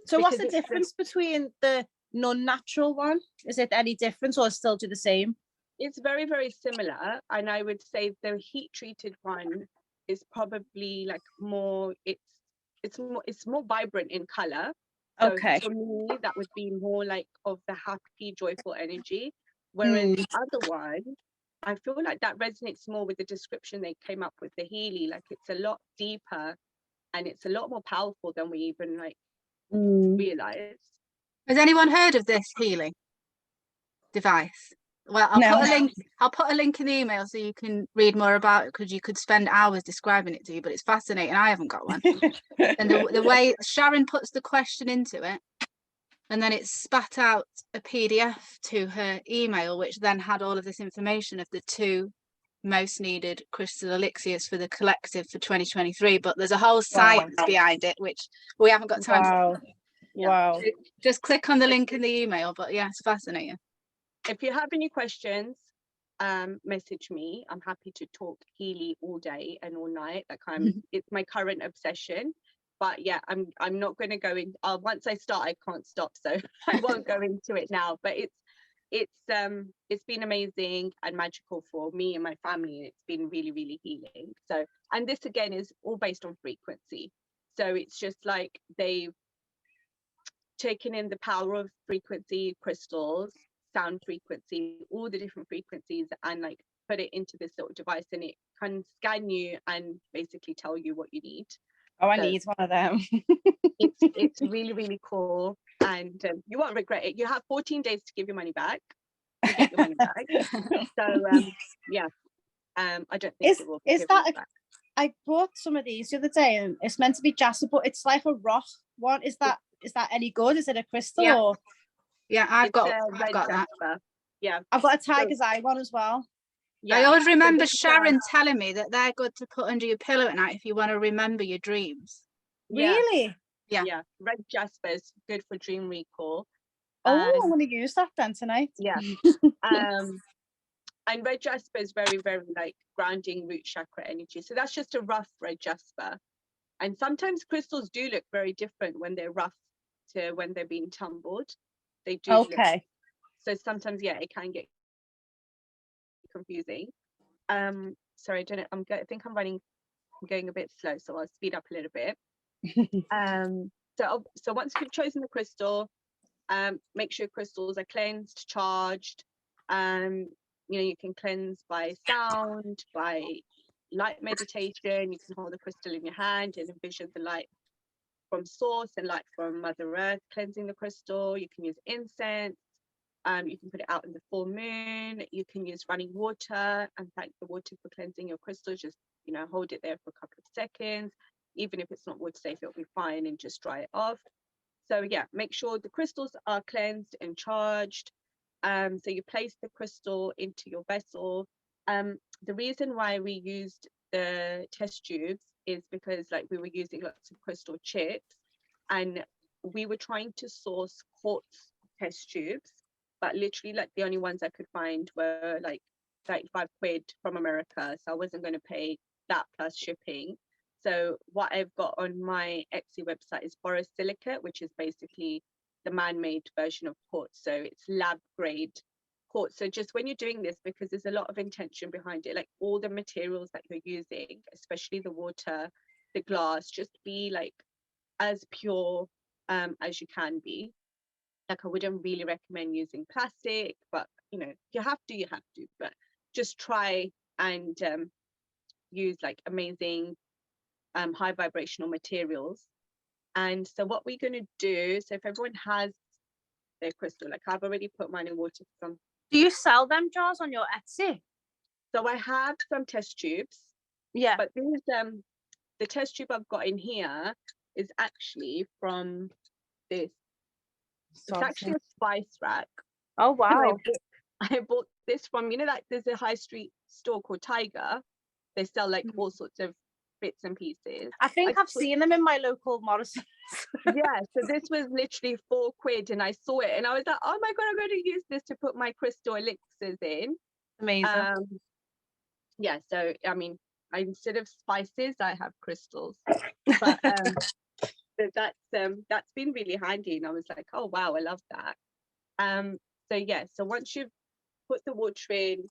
So what's the difference between the non-natural one? Is it any difference, or still do the same? It's very, very similar. And I would say the heat treated one is probably like more, it's more vibrant in color. So okay. For me, that would be more like of the happy, joyful energy. Whereas the other one, I feel like that resonates more with the description they came up with, the Healy. Like it's a lot deeper and it's a lot more powerful than we even like realized. Has anyone heard of this Healy device? Well, I'll put a link in the email so you can read more about it, because you could spend hours describing it to you, but it's fascinating. I haven't got one. And the way Sharon puts the question into it, and then it spat out a PDF to her email, which then had all of this information of the two most needed crystal elixirs for the collective for 2023, but there's a whole science behind it, which we haven't got time Wow. for. Yeah. Wow. Just click on the link in the email, but yeah, it's fascinating. If you have any questions, message me. I'm happy to talk Healy all day and all night. Like it's my current obsession. But yeah, I'm not going to go in. Once I start, I can't stop, so I won't go into it now. But it's been amazing and magical for me and my family. It's been really, really healing. So, and this again is all based on frequency. So it's just like they've taken in the power of frequency crystals, sound frequency, all the different frequencies, and like put it into this little device, and it can scan you and basically tell you what you need. Oh, I So need one of them. it's really, really cool, and you won't regret it. You have 14 days to give your money back. You get your money back. So yeah, I don't think it will be Is given that back. I bought some of these the other day, and it's meant to be jasper, but it's like a rock one. Is that any good? Is it a crystal? Yeah. Or Yeah, I've got red that. jasper. Yeah, I've got a tiger's eye one as well. yeah. I always So remember this is, Sharon telling me that they're good to put under your pillow at night if you want to remember your dreams. yeah, Really? yeah. Red jasper is good for dream recall. Oh, And I'm going to use that then tonight. yeah, and red jasper is very, very like grounding root chakra energy. So that's just a rough red jasper. And sometimes crystals do look very different when they're rough to when they're being tumbled. They do. Okay. So sometimes, yeah, it can get confusing. Sorry, I don't know. I think I'm going a bit slow, so I'll speed up a little bit. So once you've chosen the crystal, make sure crystals are cleansed, charged. You can cleanse by sound, by light meditation. You can hold the crystal in your hand and envision the light from source and light from Mother Earth cleansing the crystal. You can use incense. You can put it out in the full moon. You can use running water and thank the water for cleansing your crystal. Just hold it there for a couple of seconds. Even if it's not water safe, it'll be fine, and just dry it off. So yeah, make sure the crystals are cleansed and charged. So you place the crystal into your vessel. The reason why we used the test tubes is because like we were using lots of crystal chips, and we were trying to source quartz test tubes, but literally like the only ones I could find were like 35 quid from America. So I wasn't going to pay that plus shipping. So what I've got on my Etsy website is borosilicate, which is basically the man-made version of quartz. So it's lab grade quartz. So just when you're doing this, because there's a lot of intention behind it, like all the materials that you're using, especially the water, the glass, just be like as pure as you can be. Like I wouldn't really recommend using plastic, but if you have to, you have to. But just try and use like amazing high vibrational materials. And so what we're going to do, so if everyone has their crystal, like I've already put mine in water for some. Do you sell them jars on your Etsy? So I have some test tubes. Yeah. But these the test tube I've got in here is actually from this. It's actually a spice rack. Oh wow. I bought this from, like there's a high street store called Tiger. They sell like all sorts of bits and pieces. I think I've seen them in my local Morrison's. Yeah, so this was literally 4 quid, and I saw it and I was like, oh my god, I'm going to use this to put my crystal elixirs in. Amazing. Yeah, so I mean, instead of spices, I have crystals. But so that's been really handy, and I was like, oh wow, I love that. So yeah, so once you've put the water in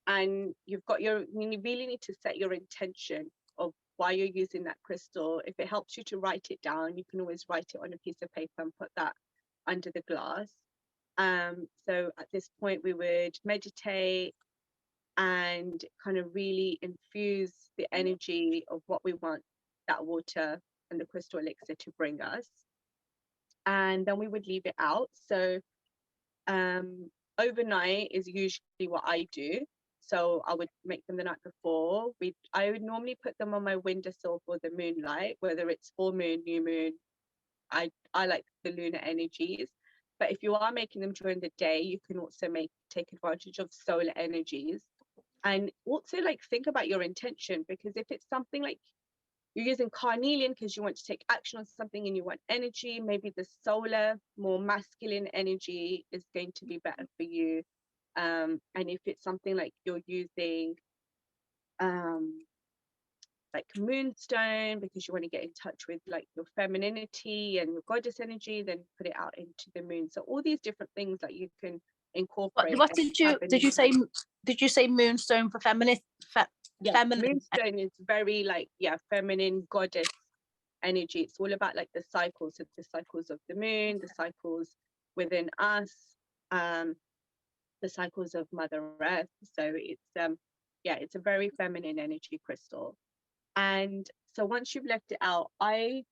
and you've got you really need to set your intention of why you're using that crystal. If it helps you to write it down, you can always write it on a piece of paper and put that under the glass. So at this point we would meditate and kind of really infuse the energy of what we want that water and the crystal elixir to bring us, and then we would leave it out. So overnight is usually what I do. So I would make them the night before. I would normally put them on my windowsill for the moonlight, whether it's full moon, new moon. I like the lunar energies. But if you are making them during the day, you can also take advantage of solar energies. And also like think about your intention, because if it's something like you're using carnelian because you want to take action on something and you want energy, maybe the solar, more masculine energy is going to be better for you. And if it's something like you're using like moonstone because you want to get in touch with like your femininity and your goddess energy, then put it out into the moon. So all these different things that you can incorporate. What did you say? Did you say moonstone for feminine? Yeah, Feminine. moonstone is very like, yeah, feminine goddess energy. It's all about like the cycles of the moon, the cycles within us, the cycles of Mother Earth. So it's yeah, it's a very feminine energy crystal. And so once you've left it out, I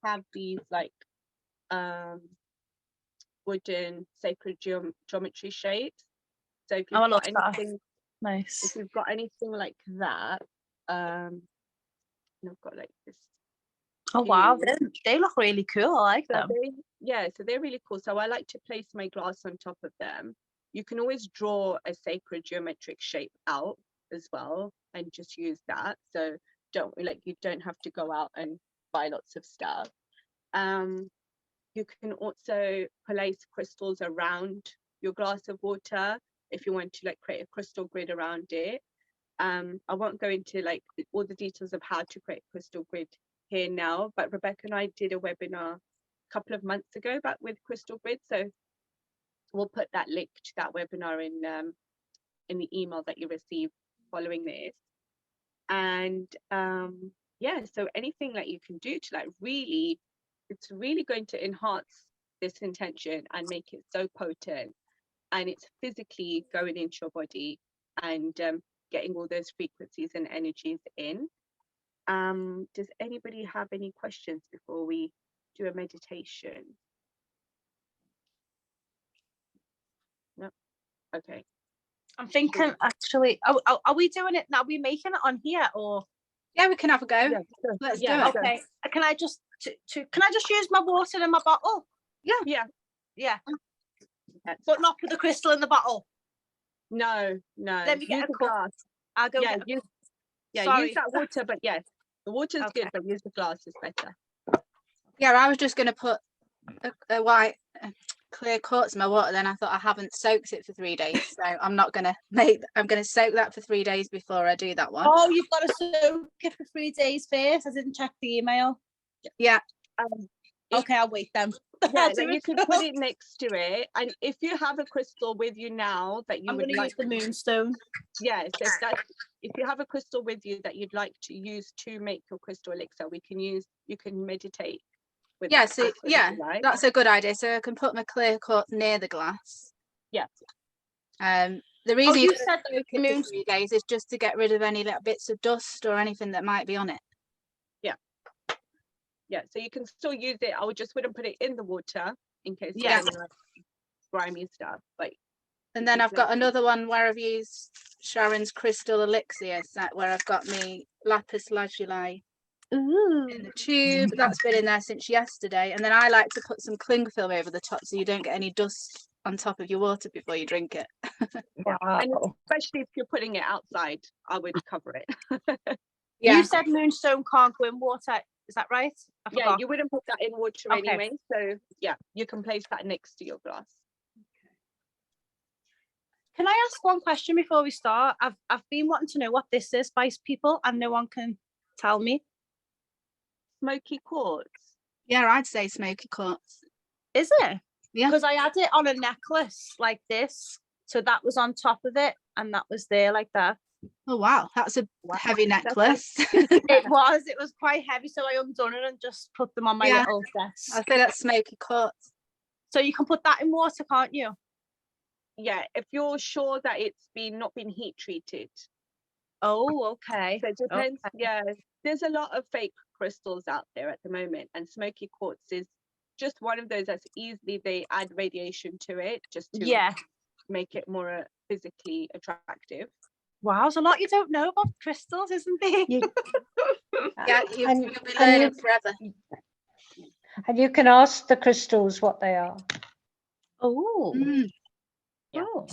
have these like wooden sacred geometry shapes. So if you've got anything nice, if you've got anything like that, and I've got like this. Oh wow, they look really cool. I like them. So they're really cool. So I like to place my glass on top of them. You can always draw a sacred geometric shape out as well and just use that. So you don't have to go out and buy lots of stuff. You can also place crystals around your glass of water if you want to like create a crystal grid around it. I won't go into like all the details of how to create a crystal grid here now, but Rebecca and I did a webinar a couple of months ago with crystal grid, so we'll put that link to that webinar in the email that you receive following this. And yeah, so anything that you can do to like really, it's really going to enhance this intention and make it so potent, and it's physically going into your body and getting all those frequencies and energies in. Does anybody have any questions before we do a meditation? No? Okay. I'm thinking actually, are we doing it now? Are we making it on here or? Yeah, we can have a go. Yeah, sure. Let's Yeah, do it. Okay. Can I just can I just use my water in my bottle? Yeah. But not put the crystal in the bottle. No. Let me get a cup. Glass. I'll go Yeah, get use that water, but yes, the water's good, but use the glass is better. Yeah, I was just going to put a white clear quartz in my water, then I thought I haven't soaked it for 3 days, so I'm not going to I'm going to soak that for 3 days before I do that one. Oh, you've got to soak it for 3 days first. I didn't check the email. Yeah. Okay, I'll wait then. Yeah, then you can put it next to it, and if you have a crystal with you now that you I'm would going to like use the moonstone. Yes, if you have a crystal with you that you'd like to use to make your crystal elixir, you can meditate with Yeah, that so crystal if yeah, you like. that's a good idea. So I can put my clear quartz near the glass. Yeah. The reason you you said soak it for 3 days is just to get rid of any little bits of dust or anything that might be on it. Yeah, so you can still use it. I wouldn't put it in the water in case Yeah. there's any like grimy stuff. But And then I've got another one where I've used Sharon's crystal elixir set, where I've got me Lapis Lazuli in the tube. That's been in there since yesterday. And then I like to put some cling film over the top so you don't get any dust on top of your water before you drink it. Wow. And especially if you're putting it outside, I would cover it. Yeah. You said moonstone can't go in water. Is that right? I Yeah, forgot. you wouldn't put that in water Okay. anyway. So yeah, you can place that next to your glass. Can I ask one question before we start? I've been wanting to know what this is, Spice People, and no one can tell me. Smoky quartz. Yeah, I'd say smoky quartz. Is it? Yeah. Because I had it on a necklace like this. So that was on top of it and that was there like that. Oh wow, that's a heavy necklace. It was quite heavy, so I undone it and just put them on my little desk. I'd say that's smoky quartz. So you can put that in water, can't you? Yeah, if you're sure that it's not been heat treated. Oh, okay. So it depends. Okay. Yeah, there's a lot of fake crystals out there at the moment, and smoky quartz is just one of those that's easily, they add radiation to it just to make it more physically attractive. Wow, there's a lot you don't know about crystals, isn't there? Yeah, you'll be learning forever. And you can ask the crystals what they are. Oh. Yeah. Oh.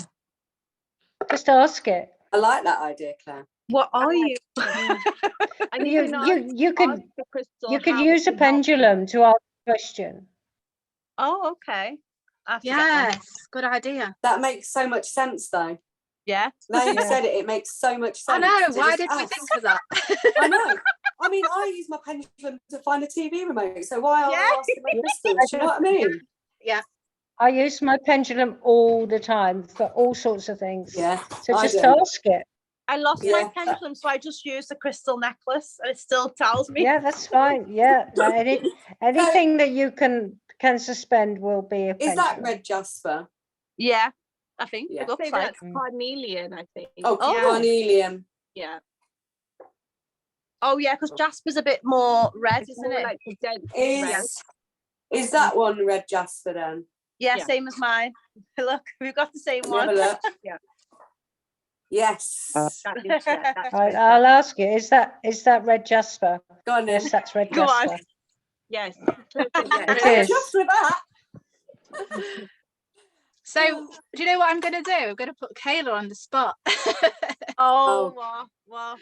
Just ask it. I like that idea, Claire. What are you? And You could use a pendulum to ask a question. Oh, okay. I have to get one. Yes, good idea. That makes so much sense, though. Yeah. Now you've Yeah. said it, it makes so much I sense. know. to Why just did we ask. think of that? I know. I mean, I use my pendulum to find a TV remote, so why are Yeah. I asking my crystals? Do you know what I mean? Yeah. I use my pendulum all the time for all sorts of things. Yeah. So I just do. ask it. I lost Yeah. my pendulum, so I just used the crystal necklace, and it still tells me. Yeah, that's fine. Yeah, anything that you can suspend will be a pendulum. Is that red jasper? Yeah, I think Yeah. it looks Say like that's carnelian. I think. Oh, Yeah. carnelian. Yeah. Oh yeah, because jasper's a bit more red, It's isn't more it? like the dense red. Is that one red jasper then? Yeah, Yeah. same as mine. Look, we've got the same Let me have one. a look. Yeah. Yes. That's Right, I'll ask you. Is that red jasper? Go on then. Yes, that's red Go on. jasper. Yes. It I'm is. chuffed with that. So, do you know what I'm going to do? I'm going to put Kayla on the spot. Oh, Oh. wow.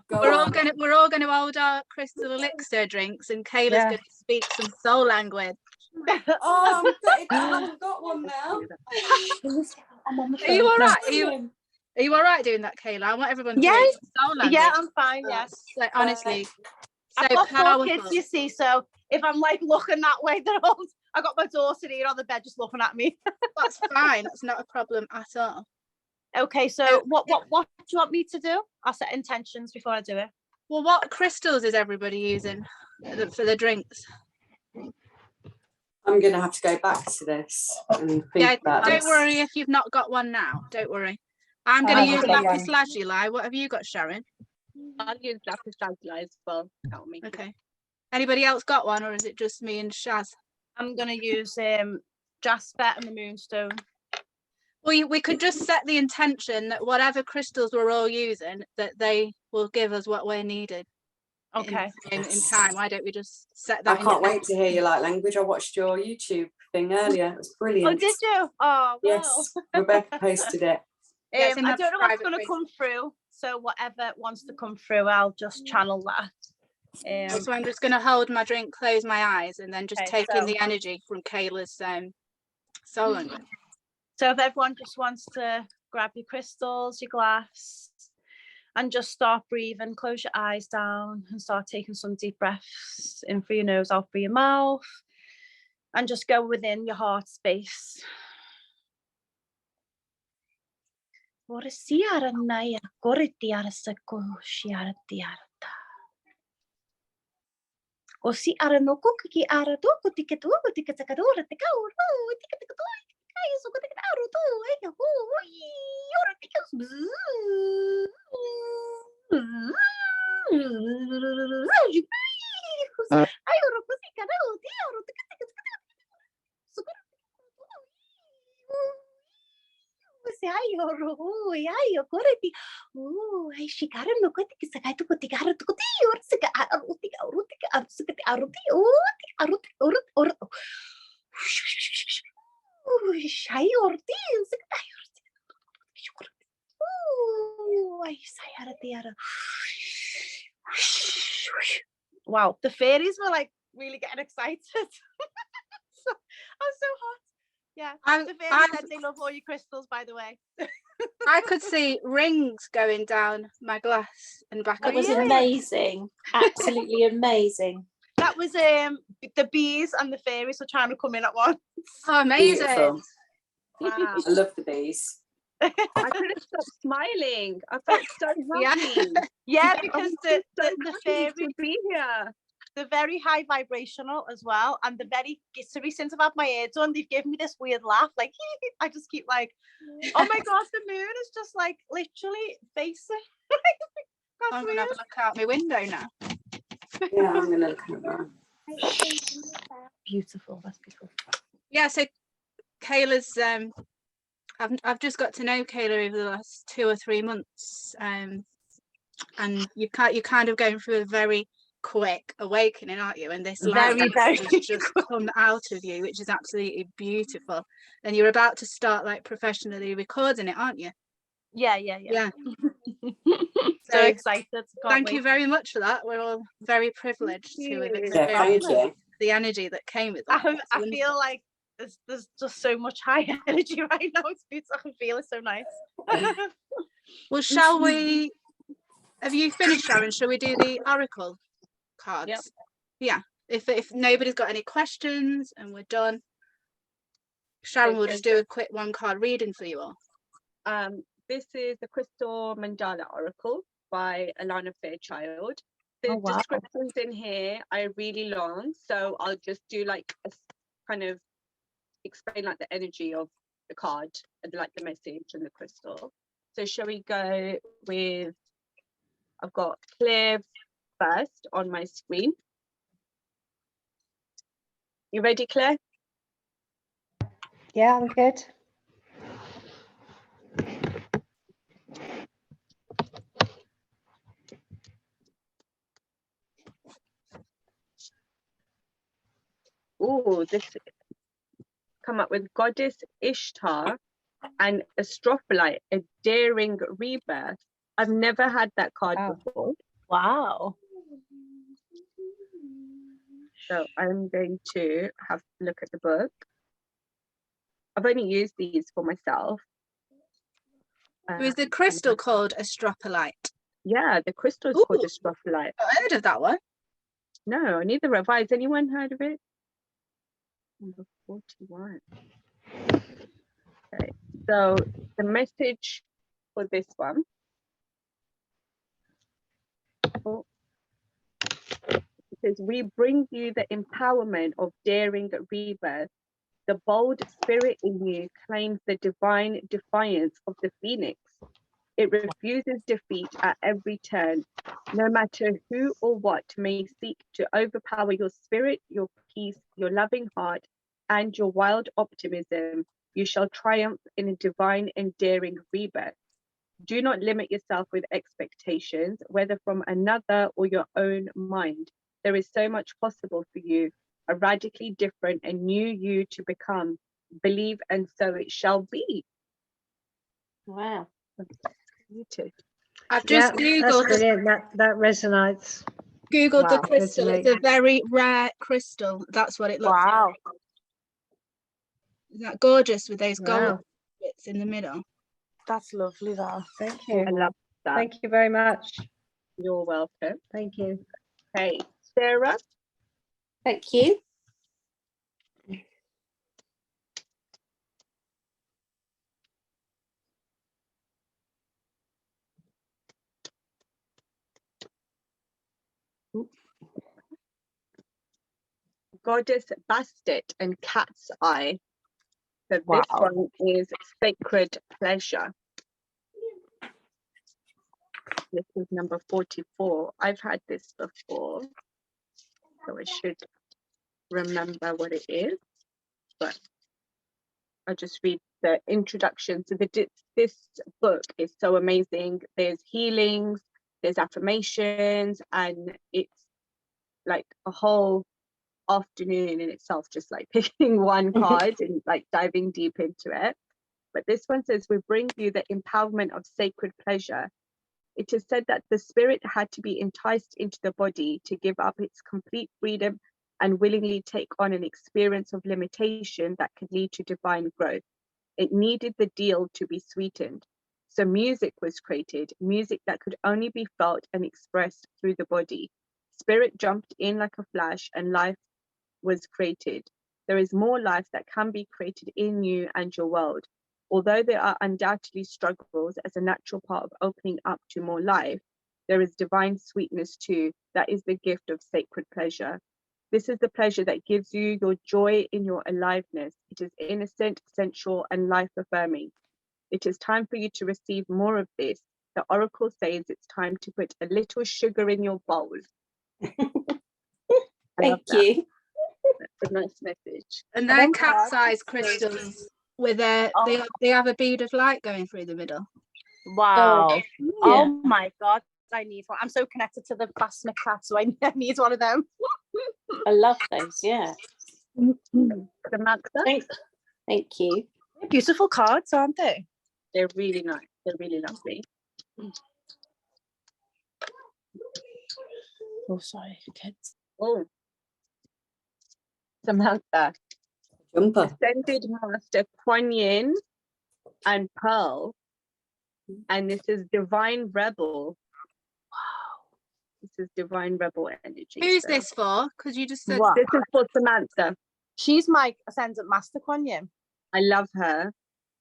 Go we're on. all going to hold our crystal elixir drinks, and Kayla's Yeah. going to speak some soul language. Oh, I'm gutted that I haven't got one now. Are you all right? Are you all right doing that, Kayla? I want everyone to hear Yes. your soul language. Yeah, I'm fine. Yes. Like, honestly, I've so got 4 powerful. kids, you see, so if I'm like looking that way, they're all. I got my daughter here on the bed just looking at me. That's fine. That's not a problem at all. Okay, so what do you want me to do? I'll set intentions before I do it. Well, what crystals is everybody using for the drinks? I'm going to have to go back to this and think Yeah, about don't this. worry if you've not got one now. Don't worry. I'm going I to use haven't got Lapis one. Lazuli. What have you got, Sharon? I'll use Lapis Lazuli as well. Help me. Okay. Anybody else got one, or is it just me and Shaz? I'm gonna use jasper and the moonstone. Well, we could just set the intention that whatever crystals we're all using, that they will give us what we're needed. Okay. In time. Why don't we just set that? I can't wait to hear you like language. I watched your YouTube thing earlier. It was brilliant. Oh, did you? Oh, Yes, wow. Rebecca posted it. Yeah, it's in I my don't know what's private going to Facebook. come through. So whatever wants to come through, I'll just channel that. So I'm just going to hold my drink, close my eyes, and then just Okay, take in so- the energy from Kayla's soul language. So if everyone just wants to grab your crystals, your glass, and just start breathing, close your eyes down and start taking some deep breaths in through your nose, out through your mouth, and just go within your heart space. O si ara no kuku ki ara do ko tika tu ko tika taka do te ka o tika tika do ai so ko tika aro do ai ka ho ora tika ai ora ko tika do ti ora tika tika so ko se ai ora ai o ko ti ai shikara no ko tika sakai tu ko tika aro tu ko ti ora sika aro tika aro sika aro ti aro ora ai ora ti sika ai ora ai sai ara ti ara. Wow, the fairies were like really getting excited. I'm so hot. Yeah, the fairies said they love all your crystals, by the way. I could see rings going down my glass and back Oh, up. It was really? amazing, absolutely amazing. That was the bees and the fairies were trying to come in at once. Oh, amazing. Beautiful. Wow. I love the bees. I couldn't stop smiling. I felt so happy. Yeah. Yeah, because the fairies to be here. they're very high vibrational as well, and they're very glittery. Since I've had my hair done, they've given me this weird laugh. Like I just keep like, oh my gosh, the moon is just like literally facing. That's I'm going to weird. have a look out my window now. Yeah, I'm going to look at that. Beautiful. That's beautiful. Yeah, so Kayla's I've just got to know Kayla over the last 2 or 3 months, and you're kind of going through a very quick awakening, aren't you? And this light Very has just come out of you, which is absolutely beautiful. And you're about to start like professionally recording it, aren't you? Yeah. Yeah. So So excited. Can't thank you wait. very much for that. We're all very privileged to have you. Yeah, thank experienced you. the energy that came with that. It's I wonderful. feel like there's just so much high energy right now. It's beautiful. I can feel it so nice. Well, shall we? Have you finished, Sharon? Shall we do the oracle cards? Yep. Yeah. If nobody's got any questions and we're done, Sharon will just do a quick one card reading for you all. This is the Crystal Mandala Oracle by Alana Fairchild. The Oh, wow. descriptions in here are really long, so I'll just do like a kind of explain like the energy of the card and like the message and the crystal. So shall we go with, I've got clear first on my screen. You ready, Claire? Yeah, I'm good. Oh, this come up with Goddess Ishtar and Astrophyllite, a daring rebirth. I've never had that card Wow. before. Wow. So I'm going to have to look at the book. I've only used these for myself. Was the crystal called Astrophyllite? Yeah, the crystal is called Ooh. Astrophyllite. I've heard of that one. No, neither have I. Has anyone heard of it? Number 41. Okay, so the message for this one. Oh, it says, we bring you the empowerment of daring rebirth. The bold spirit in you claims the divine defiance of the phoenix. It refuses defeat at every turn. No matter who or what may seek to overpower your spirit, your peace, your loving heart, and your wild optimism, you shall triumph in a divine and daring rebirth. Do not limit yourself with expectations, whether from another or your own mind. There is so much possible for you, a radically different and new you to become. Believe, and so it shall be. Wow. I've Yeah, just that's googled brilliant. That resonates. the Wow. crystal. It's a very rare crystal. That's what it looks like. Wow. Isn't that gorgeous with those gold Wow. bits in the middle? That's lovely, that. Thank you. I love that. Thank you very much. You're welcome. Thank you. Hey, Sarah. Thank you. Goddess Bastet and Cat's Eye. So Wow. this one is Sacred Pleasure. This is number 44. I've had this before, so I should remember what it is, but I'll just read the introduction. So this book is so amazing. There's healings, there's affirmations, and it's like a whole afternoon in itself, just like picking one card and like diving deep into it. But this one says, we bring you the empowerment of sacred pleasure. It is said that the spirit had to be enticed into the body to give up its complete freedom and willingly take on an experience of limitation that could lead to divine growth. It needed the deal to be sweetened. So music was created, music that could only be felt and expressed through the body. Spirit jumped in like a flash and life was created. There is more life that can be created in you and your world. Although there are undoubtedly struggles as a natural part of opening up to more life, there is divine sweetness too. That is the gift of sacred pleasure. This is the pleasure that gives you your joy in your aliveness. It is innocent, sensual, and life-affirming. It is time for you to receive more of this. The oracle says it's time to put a little sugar in your bowl. Thank you. That's a nice message. And they're cat-sized crystals with they have a bead of light going through the middle. Wow. Yeah. Oh my God. I need one. I'm so connected to the plasmic cat, so I need one of them. I love those. Yeah. Samantha, Thank you. Beautiful cards, aren't they? they're really nice. They're really lovely. Oh, sorry, kids. Oh, Samantha. Jumper. Ascended Master Kuan Yin and Pearl. And this is Divine Rebel. Wow. This is Divine Rebel energy. Who's so- this for? Because you just said What? This is for Samantha. She's my Ascendant Master Kuan Yin. I love her.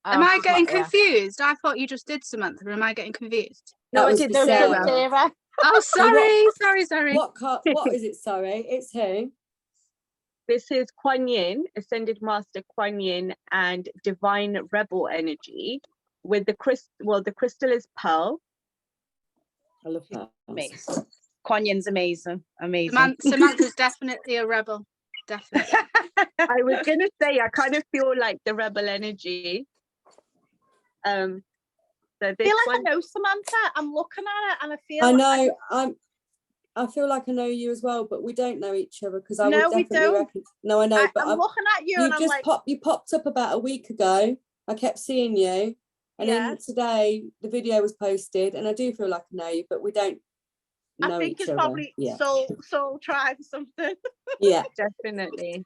Am Oh, I she's getting not here. confused? I thought you just did Samantha. Am I getting confused? That No, I was did. for No, Sarah. Sarah. Oh, sorry. What is it? Sorry, it's who? This is Kuan Yin, Ascended Master Kuan Yin and Divine Rebel energy. With the crystal, well, the crystal is pearl. I love that. Amazing. Kuan Yin's amazing. Amazing. Samantha's definitely a rebel. Definitely. I was gonna say I kind of feel like the rebel energy. So I this feel like one, I know Samantha. I'm looking at it and I feel I like know. I feel like I know you as well, but we don't know each other because I No, would we definitely don't. reckon. No, I know, but I'm looking at you and I'm like, you popped up about a week ago. I kept seeing you, and Yeah. then today the video was posted, and I do feel like I know you, but we don't know I think each it's other. probably Yeah, soul tribe or something. yeah. definitely.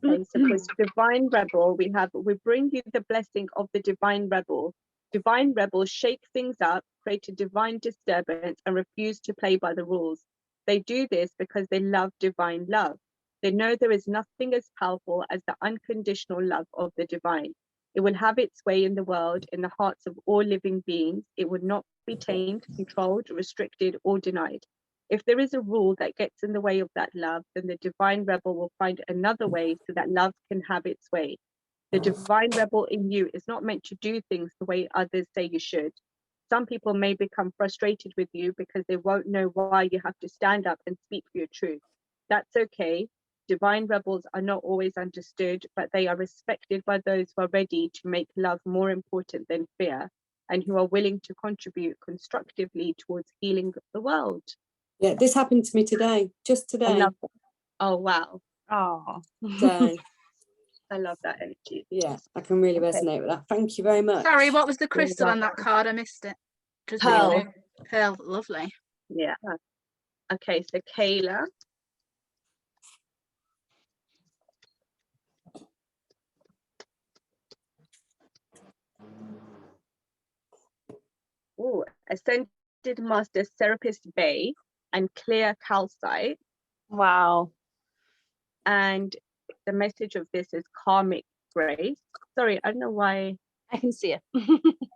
Okay, so for Divine Rebel, we bring you the blessing of the Divine Rebel. Divine Rebels shake things up, create a divine disturbance, and refuse to play by the rules. They do this because they love divine love. They know there is nothing as powerful as the unconditional love of the divine. It will have its way in the world, in the hearts of all living beings. It would not be tamed, controlled, restricted, or denied. If there is a rule that gets in the way of that love, then the Divine Rebel will find another way so that love can have its way. The Divine Rebel in you is not meant to do things the way others say you should. Some people may become frustrated with you because they won't know why you have to stand up and speak for your truth. That's okay. Divine Rebels are not always understood, but they are respected by those who are ready to make love more important than fear and who are willing to contribute constructively towards healing the world. Yeah, this happened to me today, just I today. love that. Oh, wow. Oh. So I love that energy. yeah, I can really Okay. resonate with that. Thank you very much. Sorry, what was the crystal on that welcome. card? I missed it. Just Pearl. briefly. Pearl, lovely. Yeah. Okay, so Kayla. Oh, Ascended Master Serapis Bay and Clear Calcite. Wow. And the message of this is karmic grace. Sorry, I don't know why I can see it.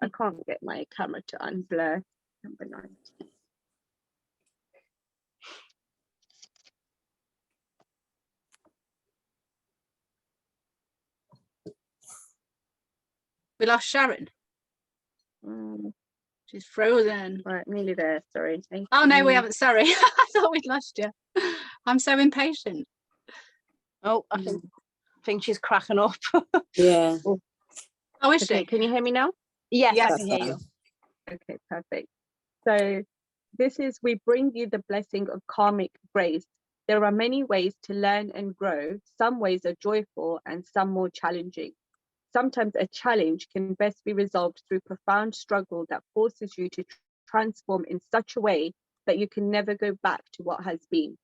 I can't get my camera to unblur. Number 9. We lost Sharon. She's frozen. Right, nearly there. Sorry. Oh no, we 18. haven't. Sorry. I thought we'd lost you. I'm so impatient. Oh, I think she's cracking up. Yeah. Oh, is Okay, she? can you hear me now? Yes, I Yes. can hear you. Okay, perfect. So this is, we bring you the blessing of karmic grace. There are many ways to learn and grow. Some ways are joyful and some more challenging. Sometimes a challenge can best be resolved through profound struggle that forces you to transform in such a way that you can never go back to what has been.